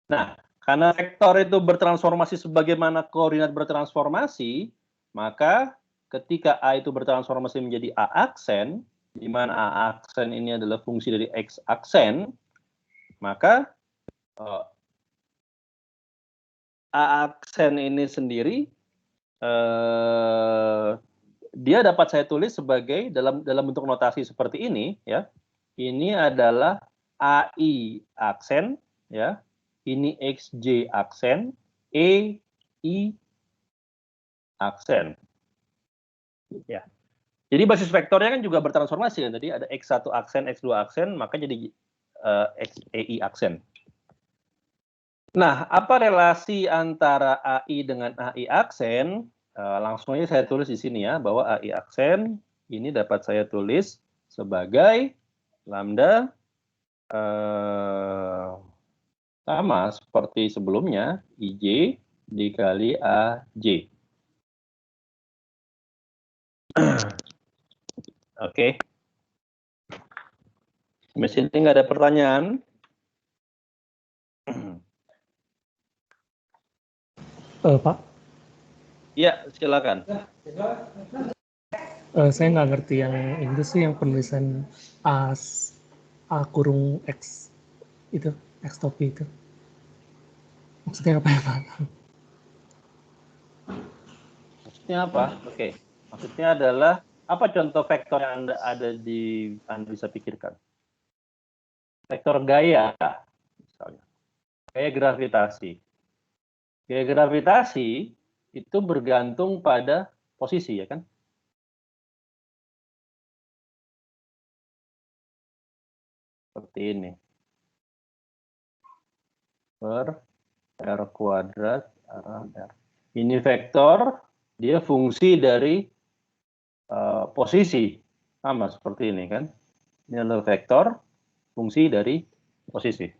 Nah, karena vektor itu bertransformasi sebagaimana koordinat bertransformasi, maka ketika A itu bertransformasi menjadi A aksen, di mana A aksen ini adalah fungsi dari X aksen, maka A aksen ini sendiri dia dapat saya tulis sebagai dalam bentuk notasi seperti ini ya. Ini adalah AI aksen ya. Ini XJ aksen, EI aksen. Ya. Jadi basis vektornya kan juga bertransformasi kan. Tadi ada X1 aksen, X2 aksen, maka jadi EI aksen. Nah, apa relasi antara AI dengan AI aksen? Langsung aja saya tulis di sini ya, bahwa AI aksen ini dapat saya tulis sebagai lambda sama seperti sebelumnya, IJ dikali AJ. Oke. Sampai sini nggak ada pertanyaan? Pak? Iya, silakan. Saya nggak ngerti yang itu sih, yang penulisan A kurung X itu, X topi itu. Maksudnya apa ya, Pak? Maksudnya apa? Oke. Maksudnya adalah apa contoh vektor yang Anda bisa pikirkan? Vektor gaya, misalnya. Gaya gravitasi. Gaya gravitasi itu bergantung pada posisi, ya kan? Seperti ini. Per R kuadrat arah R. Ini vektor, dia fungsi dari posisi. Sama seperti ini kan. Ini adalah vektor, fungsi dari posisi.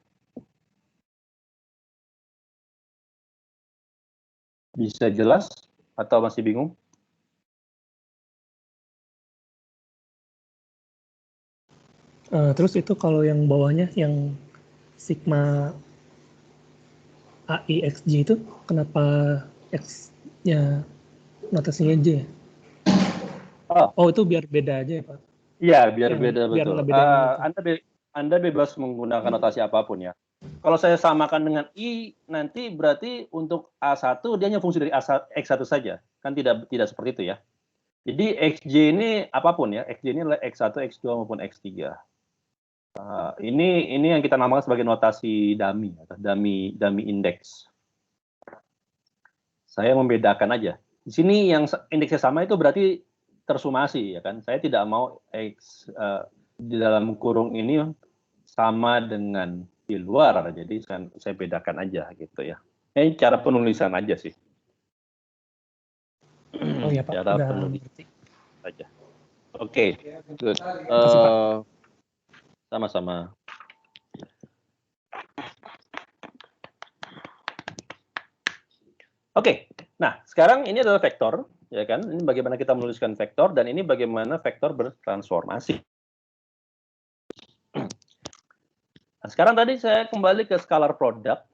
Bisa jelas atau masih bingung? Terus itu kalau yang bawahnya, yang sigma AIXJ itu, kenapa X-nya notasinya J? Oh, itu biar beda aja ya, Pak? Iya, biar beda, biar betul. Anda bebas menggunakan notasi apapun ya. Kalau saya samakan dengan I, nanti berarti untuk A1 dia hanya fungsi dari X1 saja. Kan tidak seperti itu ya. Jadi XJ ini apapun ya. XJ ini adalah X1, X2 maupun X3. Ini yang kita namakan sebagai notasi dummy atau dummy index. Saya membedakan aja. Di sini yang indeksnya sama itu berarti tersumasi ya kan. Saya tidak mau X di dalam kurung ini sama dengan di luar, jadi saya bedakan aja gitu ya. Ini cara penulisan aja sih. Oh ya Pak, cara udah penulisan ngerti. aja. Oke, good. Makasih, Pak. Sama-sama. Oke, nah sekarang ini adalah vektor, ya kan? Ini bagaimana kita menuliskan vektor dan ini bagaimana vektor bertransformasi. Nah, sekarang tadi saya kembali ke scalar product.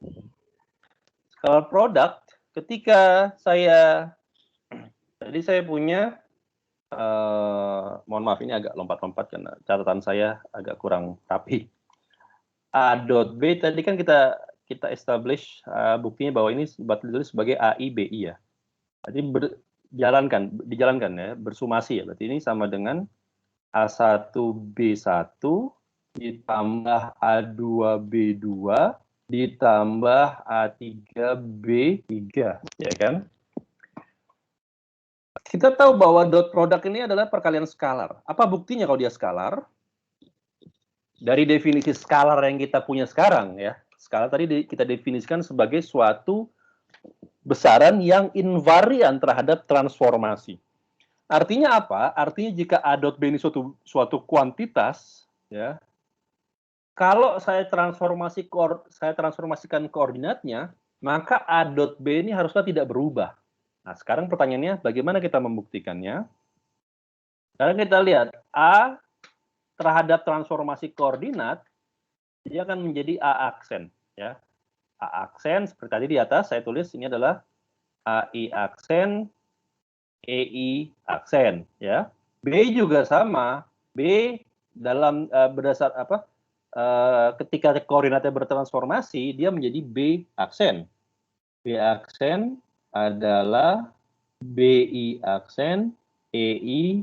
Scalar product, ketika tadi saya punya, mohon maaf ini agak lompat-lompat karena catatan saya agak kurang rapi. A dot B tadi kan kita establish buktinya bahwa ini ditulis sebagai AI BI ya. Jadi dijalankan ya, bersumasi ya. Berarti ini sama dengan A1 B1 ditambah A2B2 ditambah A3B3 ya kan. Kita tahu bahwa dot product ini adalah perkalian skalar. Apa buktinya kalau dia skalar? Dari definisi skalar yang kita punya sekarang ya. Skalar tadi kita definisikan sebagai suatu besaran yang invarian terhadap transformasi. Artinya apa? Artinya jika A dot B ini suatu kuantitas, ya, kalau saya transformasikan koordinatnya, maka A dot B ini harusnya tidak berubah. Nah, sekarang pertanyaannya, bagaimana kita membuktikannya? Sekarang kita lihat A terhadap transformasi koordinat, dia akan menjadi A aksen, ya. A aksen seperti tadi di atas saya tulis ini adalah AI aksen, EI aksen, ya. B juga sama. B dalam berdasar apa? Ketika koordinatnya bertransformasi, dia menjadi B aksen. B aksen adalah BI aksen, EI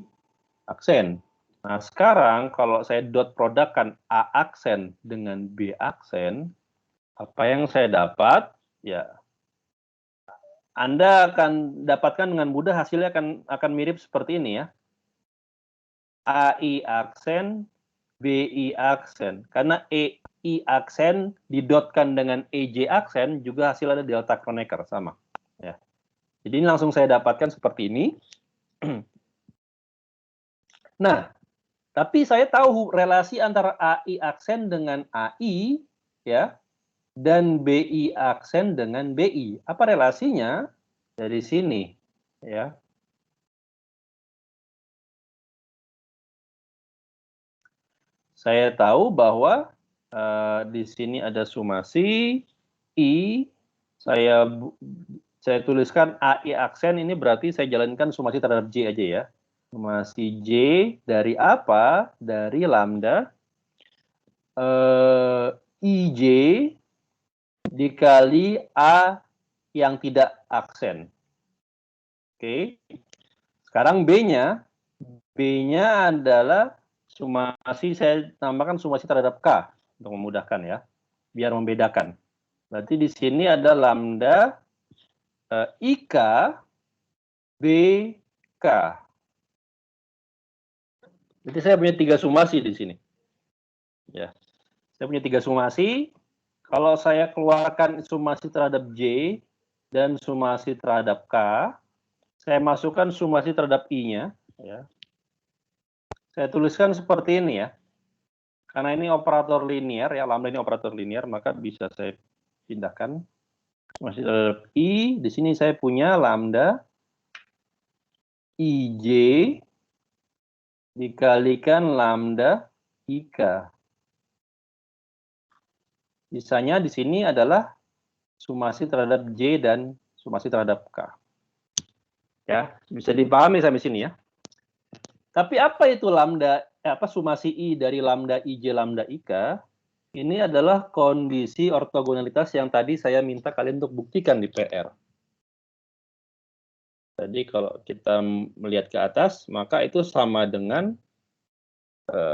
aksen. Nah, sekarang kalau saya dot produkkan A aksen dengan B aksen, apa yang saya dapat? Ya, Anda akan dapatkan dengan mudah hasilnya akan mirip seperti ini ya. AI aksen, BI aksen. Karena EI aksen didotkan dengan EJ aksen juga hasilnya delta Kronecker sama. Ya. Jadi ini langsung saya dapatkan seperti ini. Nah, tapi saya tahu relasi antara AI aksen dengan AI ya dan BI aksen dengan BI. Apa relasinya? Dari sini ya. Saya tahu bahwa di sini ada sumasi I, saya tuliskan AI aksen ini berarti saya jalankan sumasi terhadap J aja ya. Sumasi J dari apa? Dari lambda IJ dikali A yang tidak aksen. Oke. Sekarang B-nya adalah sumasi, saya tambahkan sumasi terhadap K untuk memudahkan ya, biar membedakan. Berarti di sini ada lambda IK BK. Jadi saya punya 3 sumasi di sini. Ya. Saya punya 3 sumasi. Kalau saya keluarkan sumasi terhadap J dan sumasi terhadap K, saya masukkan sumasi terhadap I-nya ya. Saya tuliskan seperti ini ya. Karena ini operator linear ya, lambda ini operator linear, maka bisa saya pindahkan. Masih terhadap I, di sini saya punya lambda IJ dikalikan lambda IK. Sisanya di sini adalah sumasi terhadap J dan sumasi terhadap K. Ya, bisa dipahami sampai sini ya. Tapi apa itu lambda, sumasi I dari lambda IJ lambda IK? Ini adalah kondisi ortogonalitas yang tadi saya minta kalian untuk buktikan di PR. Jadi kalau kita melihat ke atas, maka itu sama dengan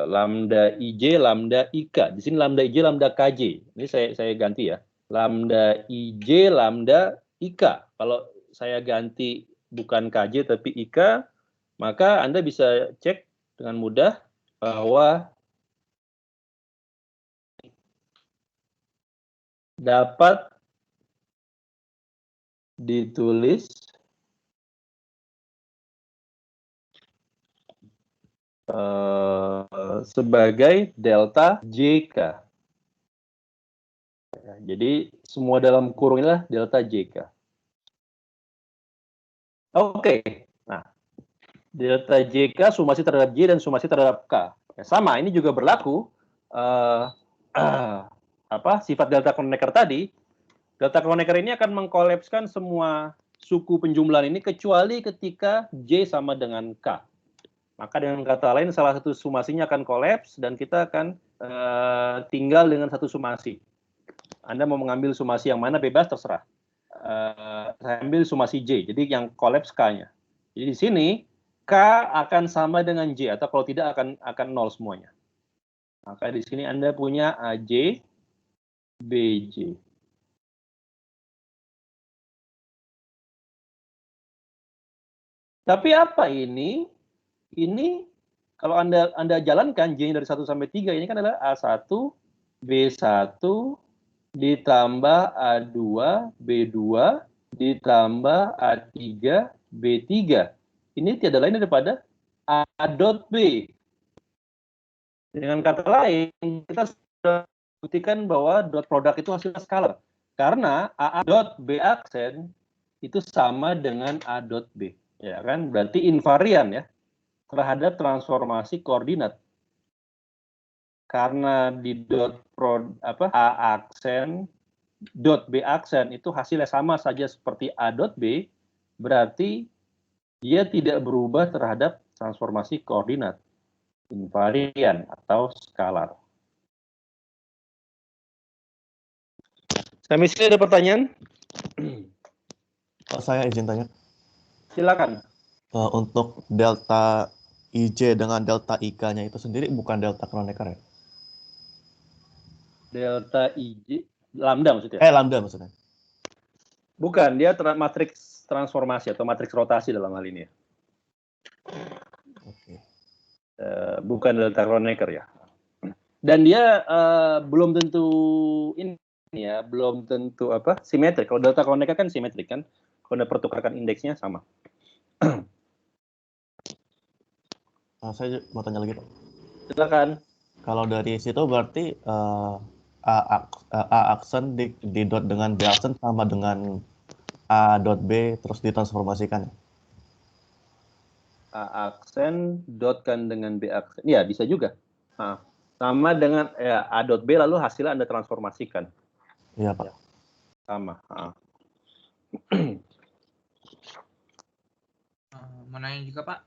lambda IJ, lambda IK. Di sini lambda IJ, lambda KJ. Ini saya ganti ya. Lambda IJ, lambda IK. Kalau saya ganti bukan KJ tapi IK, maka Anda bisa cek dengan mudah bahwa dapat ditulis sebagai delta JK. Jadi semua dalam kurung inilah delta JK. Oke. Nah, delta JK sumasi terhadap J dan sumasi terhadap K. Ya, sama, ini juga berlaku sifat delta Kronecker tadi. Delta Kronecker ini akan mengkolapskan semua suku penjumlahan ini kecuali ketika J sama dengan K. Maka dengan kata lain salah satu sumasinya akan kolaps dan kita akan tinggal dengan satu sumasi. Anda mau mengambil sumasi yang mana bebas terserah. Saya ambil sumasi J, jadi yang kolaps K-nya. Jadi di sini K akan sama dengan J atau kalau tidak akan nol semuanya. Maka di sini Anda punya AJ BJ. Tapi apa ini? Ini kalau Anda jalankan J dari 1 sampai 3 ini kan adalah A1, B1 ditambah A2, B2 ditambah A3, B3. Ini tiada lain daripada A dot B. Dengan kata lain, kita sudah buktikan bahwa dot produk itu hasil skalar. Karena A dot B aksen itu sama dengan A dot B. Ya kan? Berarti invarian ya terhadap transformasi koordinat. Karena di dot A aksen dot B aksen itu hasilnya sama saja seperti A dot B, berarti dia tidak berubah terhadap transformasi koordinat invarian atau skalar. Sampai sini ada pertanyaan? Saya izin tanya. Silakan. Untuk delta IJ dengan delta IK-nya itu sendiri bukan delta Kronecker ya? Delta IJ, lambda maksudnya? Lambda maksudnya. Bukan, dia matriks transformasi atau matriks rotasi dalam hal ini ya. Oke. Bukan delta Kronecker ya. Dan dia belum tentu ini ya, belum tentu simetrik. Kalau delta Kronecker kan simetrik kan. Kalau Anda pertukarkan indeksnya sama. Saya mau tanya lagi, Pak. Silakan. Kalau dari situ berarti A aksen di dot dengan B aksen sama dengan A dot B terus ditransformasikan. A aksen dotkan dengan B aksen. Ya, bisa juga. Sama dengan A dot B lalu hasilnya Anda transformasikan. Iya, Pak. Sama. Mau nanya juga, Pak?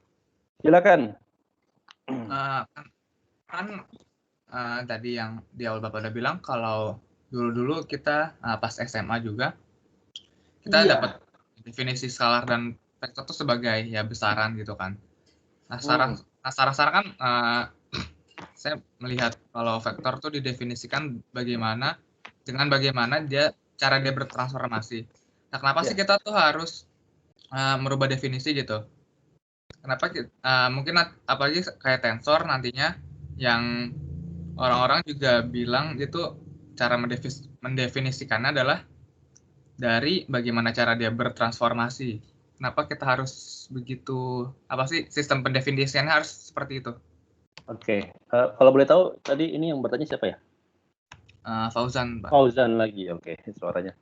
Silakan. Tadi yang di awal Bapak udah bilang kalau dulu kita pas SMA juga kita dapat definisi skalar dan vektor itu sebagai ya besaran gitu kan. Nah, secara kan saya melihat kalau vektor tuh didefinisikan bagaimana cara dia bertransformasi. Nah, kenapa sih kita tuh harus merubah definisi gitu? Kenapa mungkin apalagi kayak tensor nantinya yang orang-orang juga bilang itu cara mendefinisikannya adalah dari bagaimana cara dia bertransformasi. Kenapa kita harus begitu? Apa sih sistem pendefinisiannya harus seperti itu? Oke. Kalau boleh tahu tadi ini yang bertanya siapa ya? Fauzan, Pak. Fauzan lagi. Oke, suaranya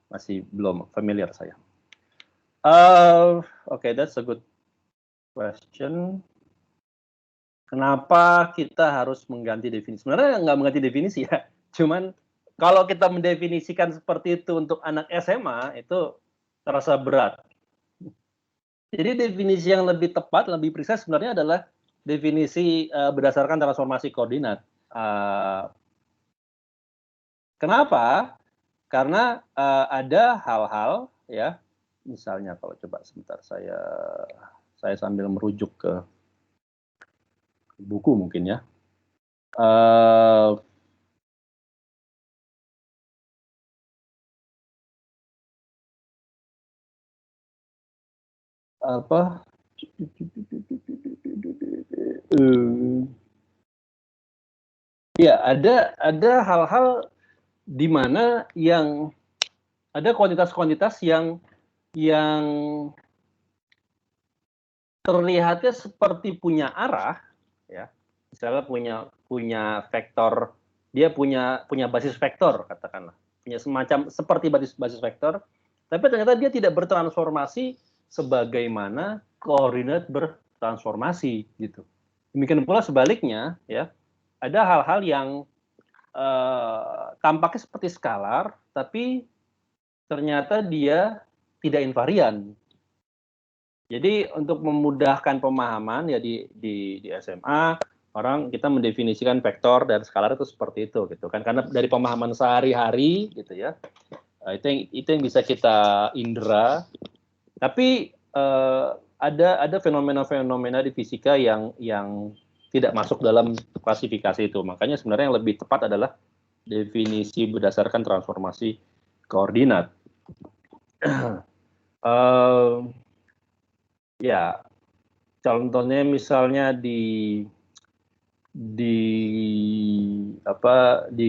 masih belum familiar saya. Oke, that's a good question. Kenapa kita harus mengganti definisi? Sebenarnya nggak mengganti definisi ya. Cuman kalau kita mendefinisikan seperti itu untuk anak SMA itu terasa berat. Jadi definisi yang lebih tepat, lebih precise sebenarnya adalah definisi berdasarkan transformasi koordinat. Kenapa? Karena ada hal-hal ya, misalnya kalau coba sebentar saya sambil merujuk ke buku mungkin ya. Ya, ada hal-hal di mana yang ada kuantitas-kuantitas yang terlihatnya seperti punya arah, ya. Misalnya punya vektor, dia punya basis vektor katakanlah, punya semacam seperti basis vektor, tapi ternyata dia tidak bertransformasi sebagaimana koordinat bertransformasi gitu. Demikian pula sebaliknya, ya, ada hal-hal yang tampaknya seperti skalar, tapi ternyata dia tidak invarian. Jadi untuk memudahkan pemahaman ya di SMA kita mendefinisikan vektor dan skalar itu seperti itu gitu kan, karena dari pemahaman sehari-hari gitu ya, itu yang bisa kita indera. Tapi ada fenomena-fenomena di fisika yang tidak masuk dalam klasifikasi itu. Makanya sebenarnya yang lebih tepat adalah definisi berdasarkan transformasi koordinat. Ya, Contohnya misalnya di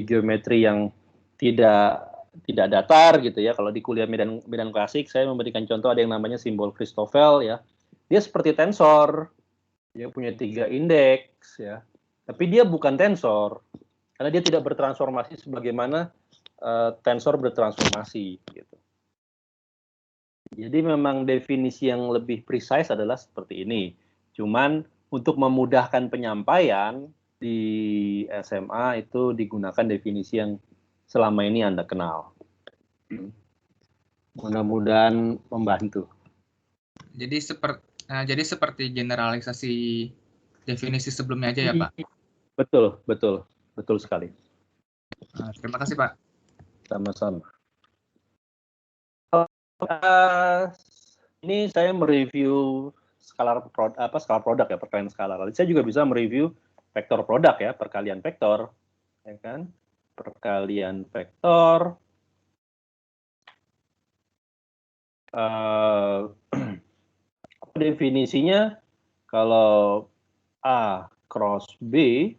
geometri yang tidak datar gitu ya. Kalau di kuliah medan klasik saya memberikan contoh ada yang namanya simbol Christoffel ya. Dia seperti tensor. Dia punya 3 indeks ya. Tapi dia bukan tensor karena dia tidak bertransformasi sebagaimana tensor bertransformasi gitu. Jadi memang definisi yang lebih precise adalah seperti ini. Cuman untuk memudahkan penyampaian di SMA itu digunakan definisi yang selama ini Anda kenal. Mudah-mudahan membantu. Jadi seperti generalisasi definisi sebelumnya aja ya Pak? Betul sekali. Terima kasih Pak. Sama-sama. Ini saya mereview skala produk ya, perkalian skalar. Lalu saya juga bisa mereview vektor produk ya, perkalian vektor, ya kan? Perkalian vektor. Definisinya kalau A cross B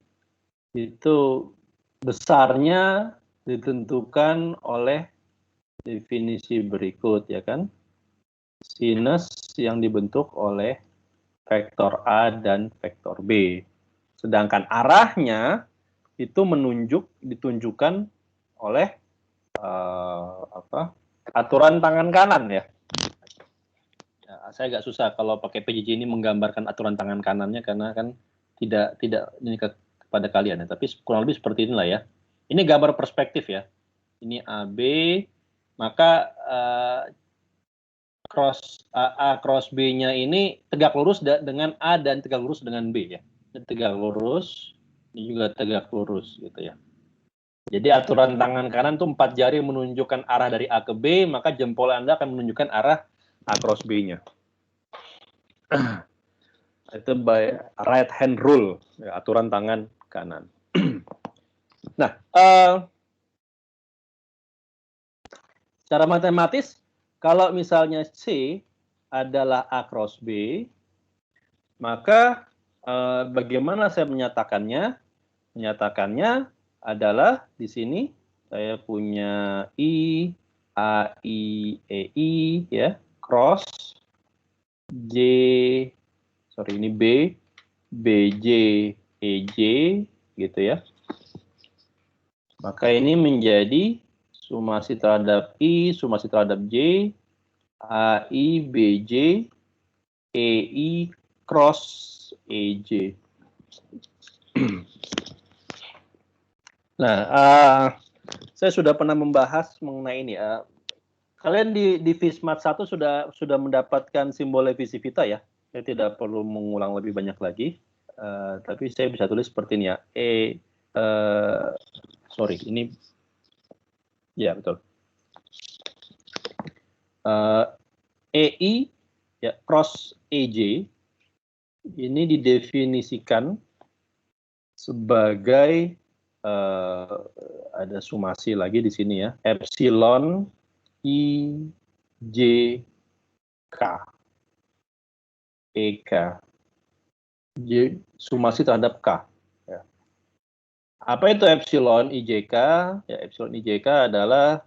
itu besarnya ditentukan oleh definisi berikut ya kan, sinus yang dibentuk oleh vektor A dan vektor B, sedangkan arahnya itu ditunjukkan oleh aturan tangan kanan ya. Saya agak susah kalau pakai PJJ ini menggambarkan aturan tangan kanannya karena kan tidak ini kepada kalian ya, tapi kurang lebih seperti inilah ya. Ini gambar perspektif ya. Ini AB, maka A cross B-nya ini tegak lurus dengan A dan tegak lurus dengan B ya. Ini tegak lurus, ini juga tegak lurus gitu ya. Jadi aturan tangan kanan tuh 4 jari menunjukkan arah dari A ke B, maka jempol Anda akan menunjukkan arah A cross B-nya. Itu by right hand rule, ya, aturan tangan kanan. Nah, secara matematis, kalau misalnya C adalah A cross B, maka bagaimana saya menyatakannya? Menyatakannya adalah di sini saya punya I, AI, EI, ya, cross ini B, BJ, EJ, gitu ya. Maka ini menjadi sumasi terhadap I, sumasi terhadap J, AI, BJ, EI, cross EJ. Nah, saya sudah pernah membahas mengenai ini. Kalian di Fismat 1 sudah mendapatkan simbol Levi-Civita ya. Saya tidak perlu mengulang lebih banyak lagi. Tapi saya bisa tulis seperti ini ya. Ini ya betul. EI ya cross EJ ini didefinisikan sebagai ada sumasi lagi di sini ya, epsilon IJK EK sumasi terhadap K ya. Apa itu epsilon IJK? Ya, epsilon IJK adalah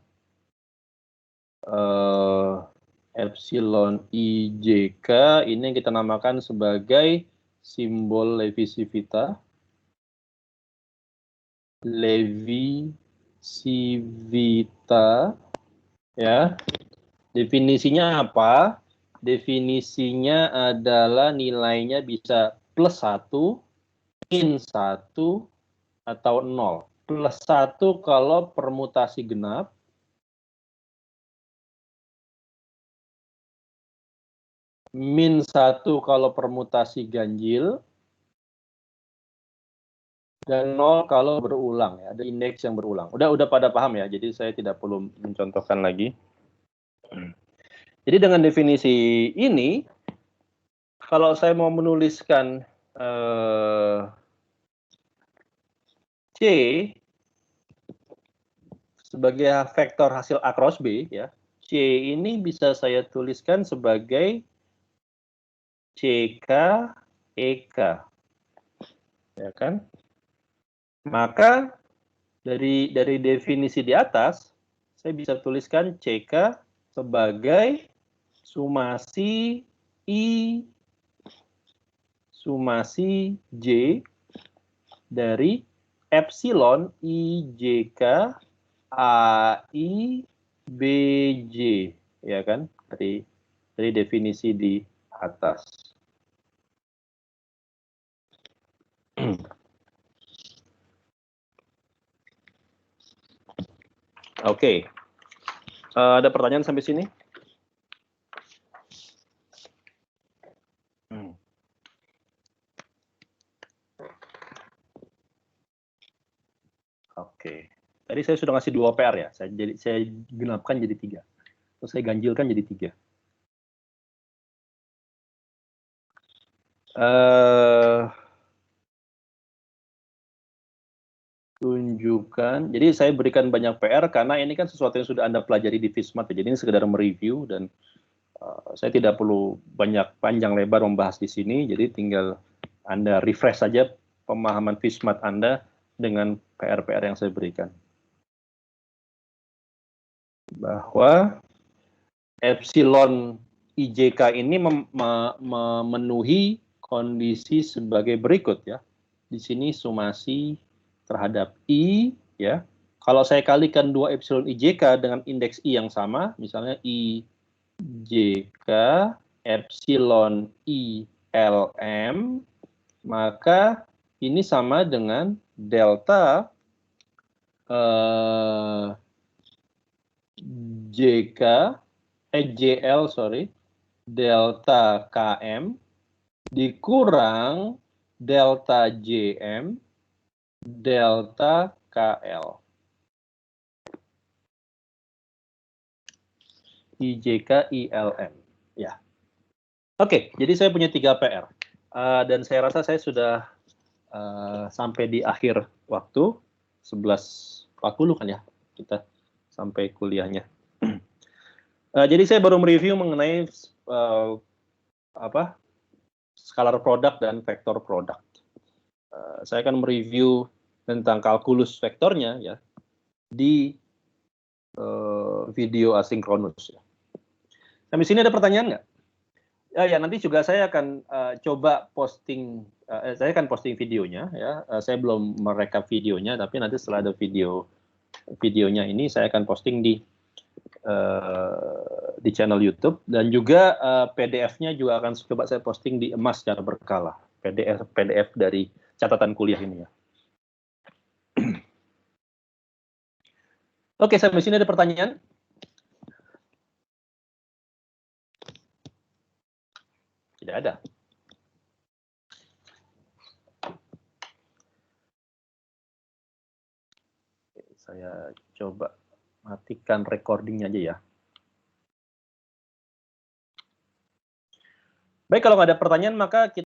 epsilon IJK ini yang kita namakan sebagai simbol Levi-Civita. Levi-Civita ya. Definisinya apa? Definisinya adalah nilainya bisa plus 1, min 1, atau 0. Plus 1 kalau permutasi genap, min 1 kalau permutasi ganjil, dan 0 kalau berulang ya, ada indeks yang berulang. Udah pada paham ya, jadi saya tidak perlu mencontohkan lagi. Jadi dengan definisi ini, kalau saya mau menuliskan C sebagai vektor hasil A cross B ya, C ini bisa saya tuliskan sebagai CK EK. Ya kan? Maka dari definisi di atas, saya bisa tuliskan CK sebagai sumasi I sumasi J dari epsilon IJK AI BJ, ya kan? Dari definisi di atas. Oke. Ada pertanyaan sampai sini? Oke. Tadi saya sudah ngasih 2 PR ya. Saya genapkan jadi 3. Terus saya ganjilkan jadi 3. Tunjukkan. Jadi saya berikan banyak PR karena ini kan sesuatu yang sudah Anda pelajari di FISMAT. Jadi ini sekedar mereview dan saya tidak perlu banyak panjang lebar membahas di sini. Jadi tinggal Anda refresh saja pemahaman FISMAT Anda dengan PR-PR yang saya berikan. Bahwa epsilon IJK ini memenuhi kondisi sebagai berikut ya. Di sini sumasi terhadap I ya. Kalau saya kalikan 2 epsilon IJK dengan indeks I yang sama, misalnya IJK epsilon ILM, maka ini sama dengan delta delta KM dikurang delta JM delta KL. IJK ILM. Ya. Oke, jadi saya punya 3 PR. Dan saya rasa saya sudah sampai di akhir waktu 11.40 kan ya kita sampai kuliahnya. Jadi saya baru mereview mengenai scalar product dan vektor product. Saya akan mereview tentang kalkulus vektornya ya di video asinkronus. Ya. Sampai sini ada pertanyaan nggak? Ya, nanti juga saya akan coba posting. Saya akan posting videonya ya. Saya belum merekap videonya, tapi nanti setelah ada videonya ini saya akan posting di channel YouTube dan juga PDF-nya juga akan coba saya posting di emas secara berkala. PDF dari catatan kuliah ini ya. Oke, sampai sini ada pertanyaan? Tidak ada. Oke, saya coba matikan recordingnya aja ya. Baik, kalau nggak ada pertanyaan maka kita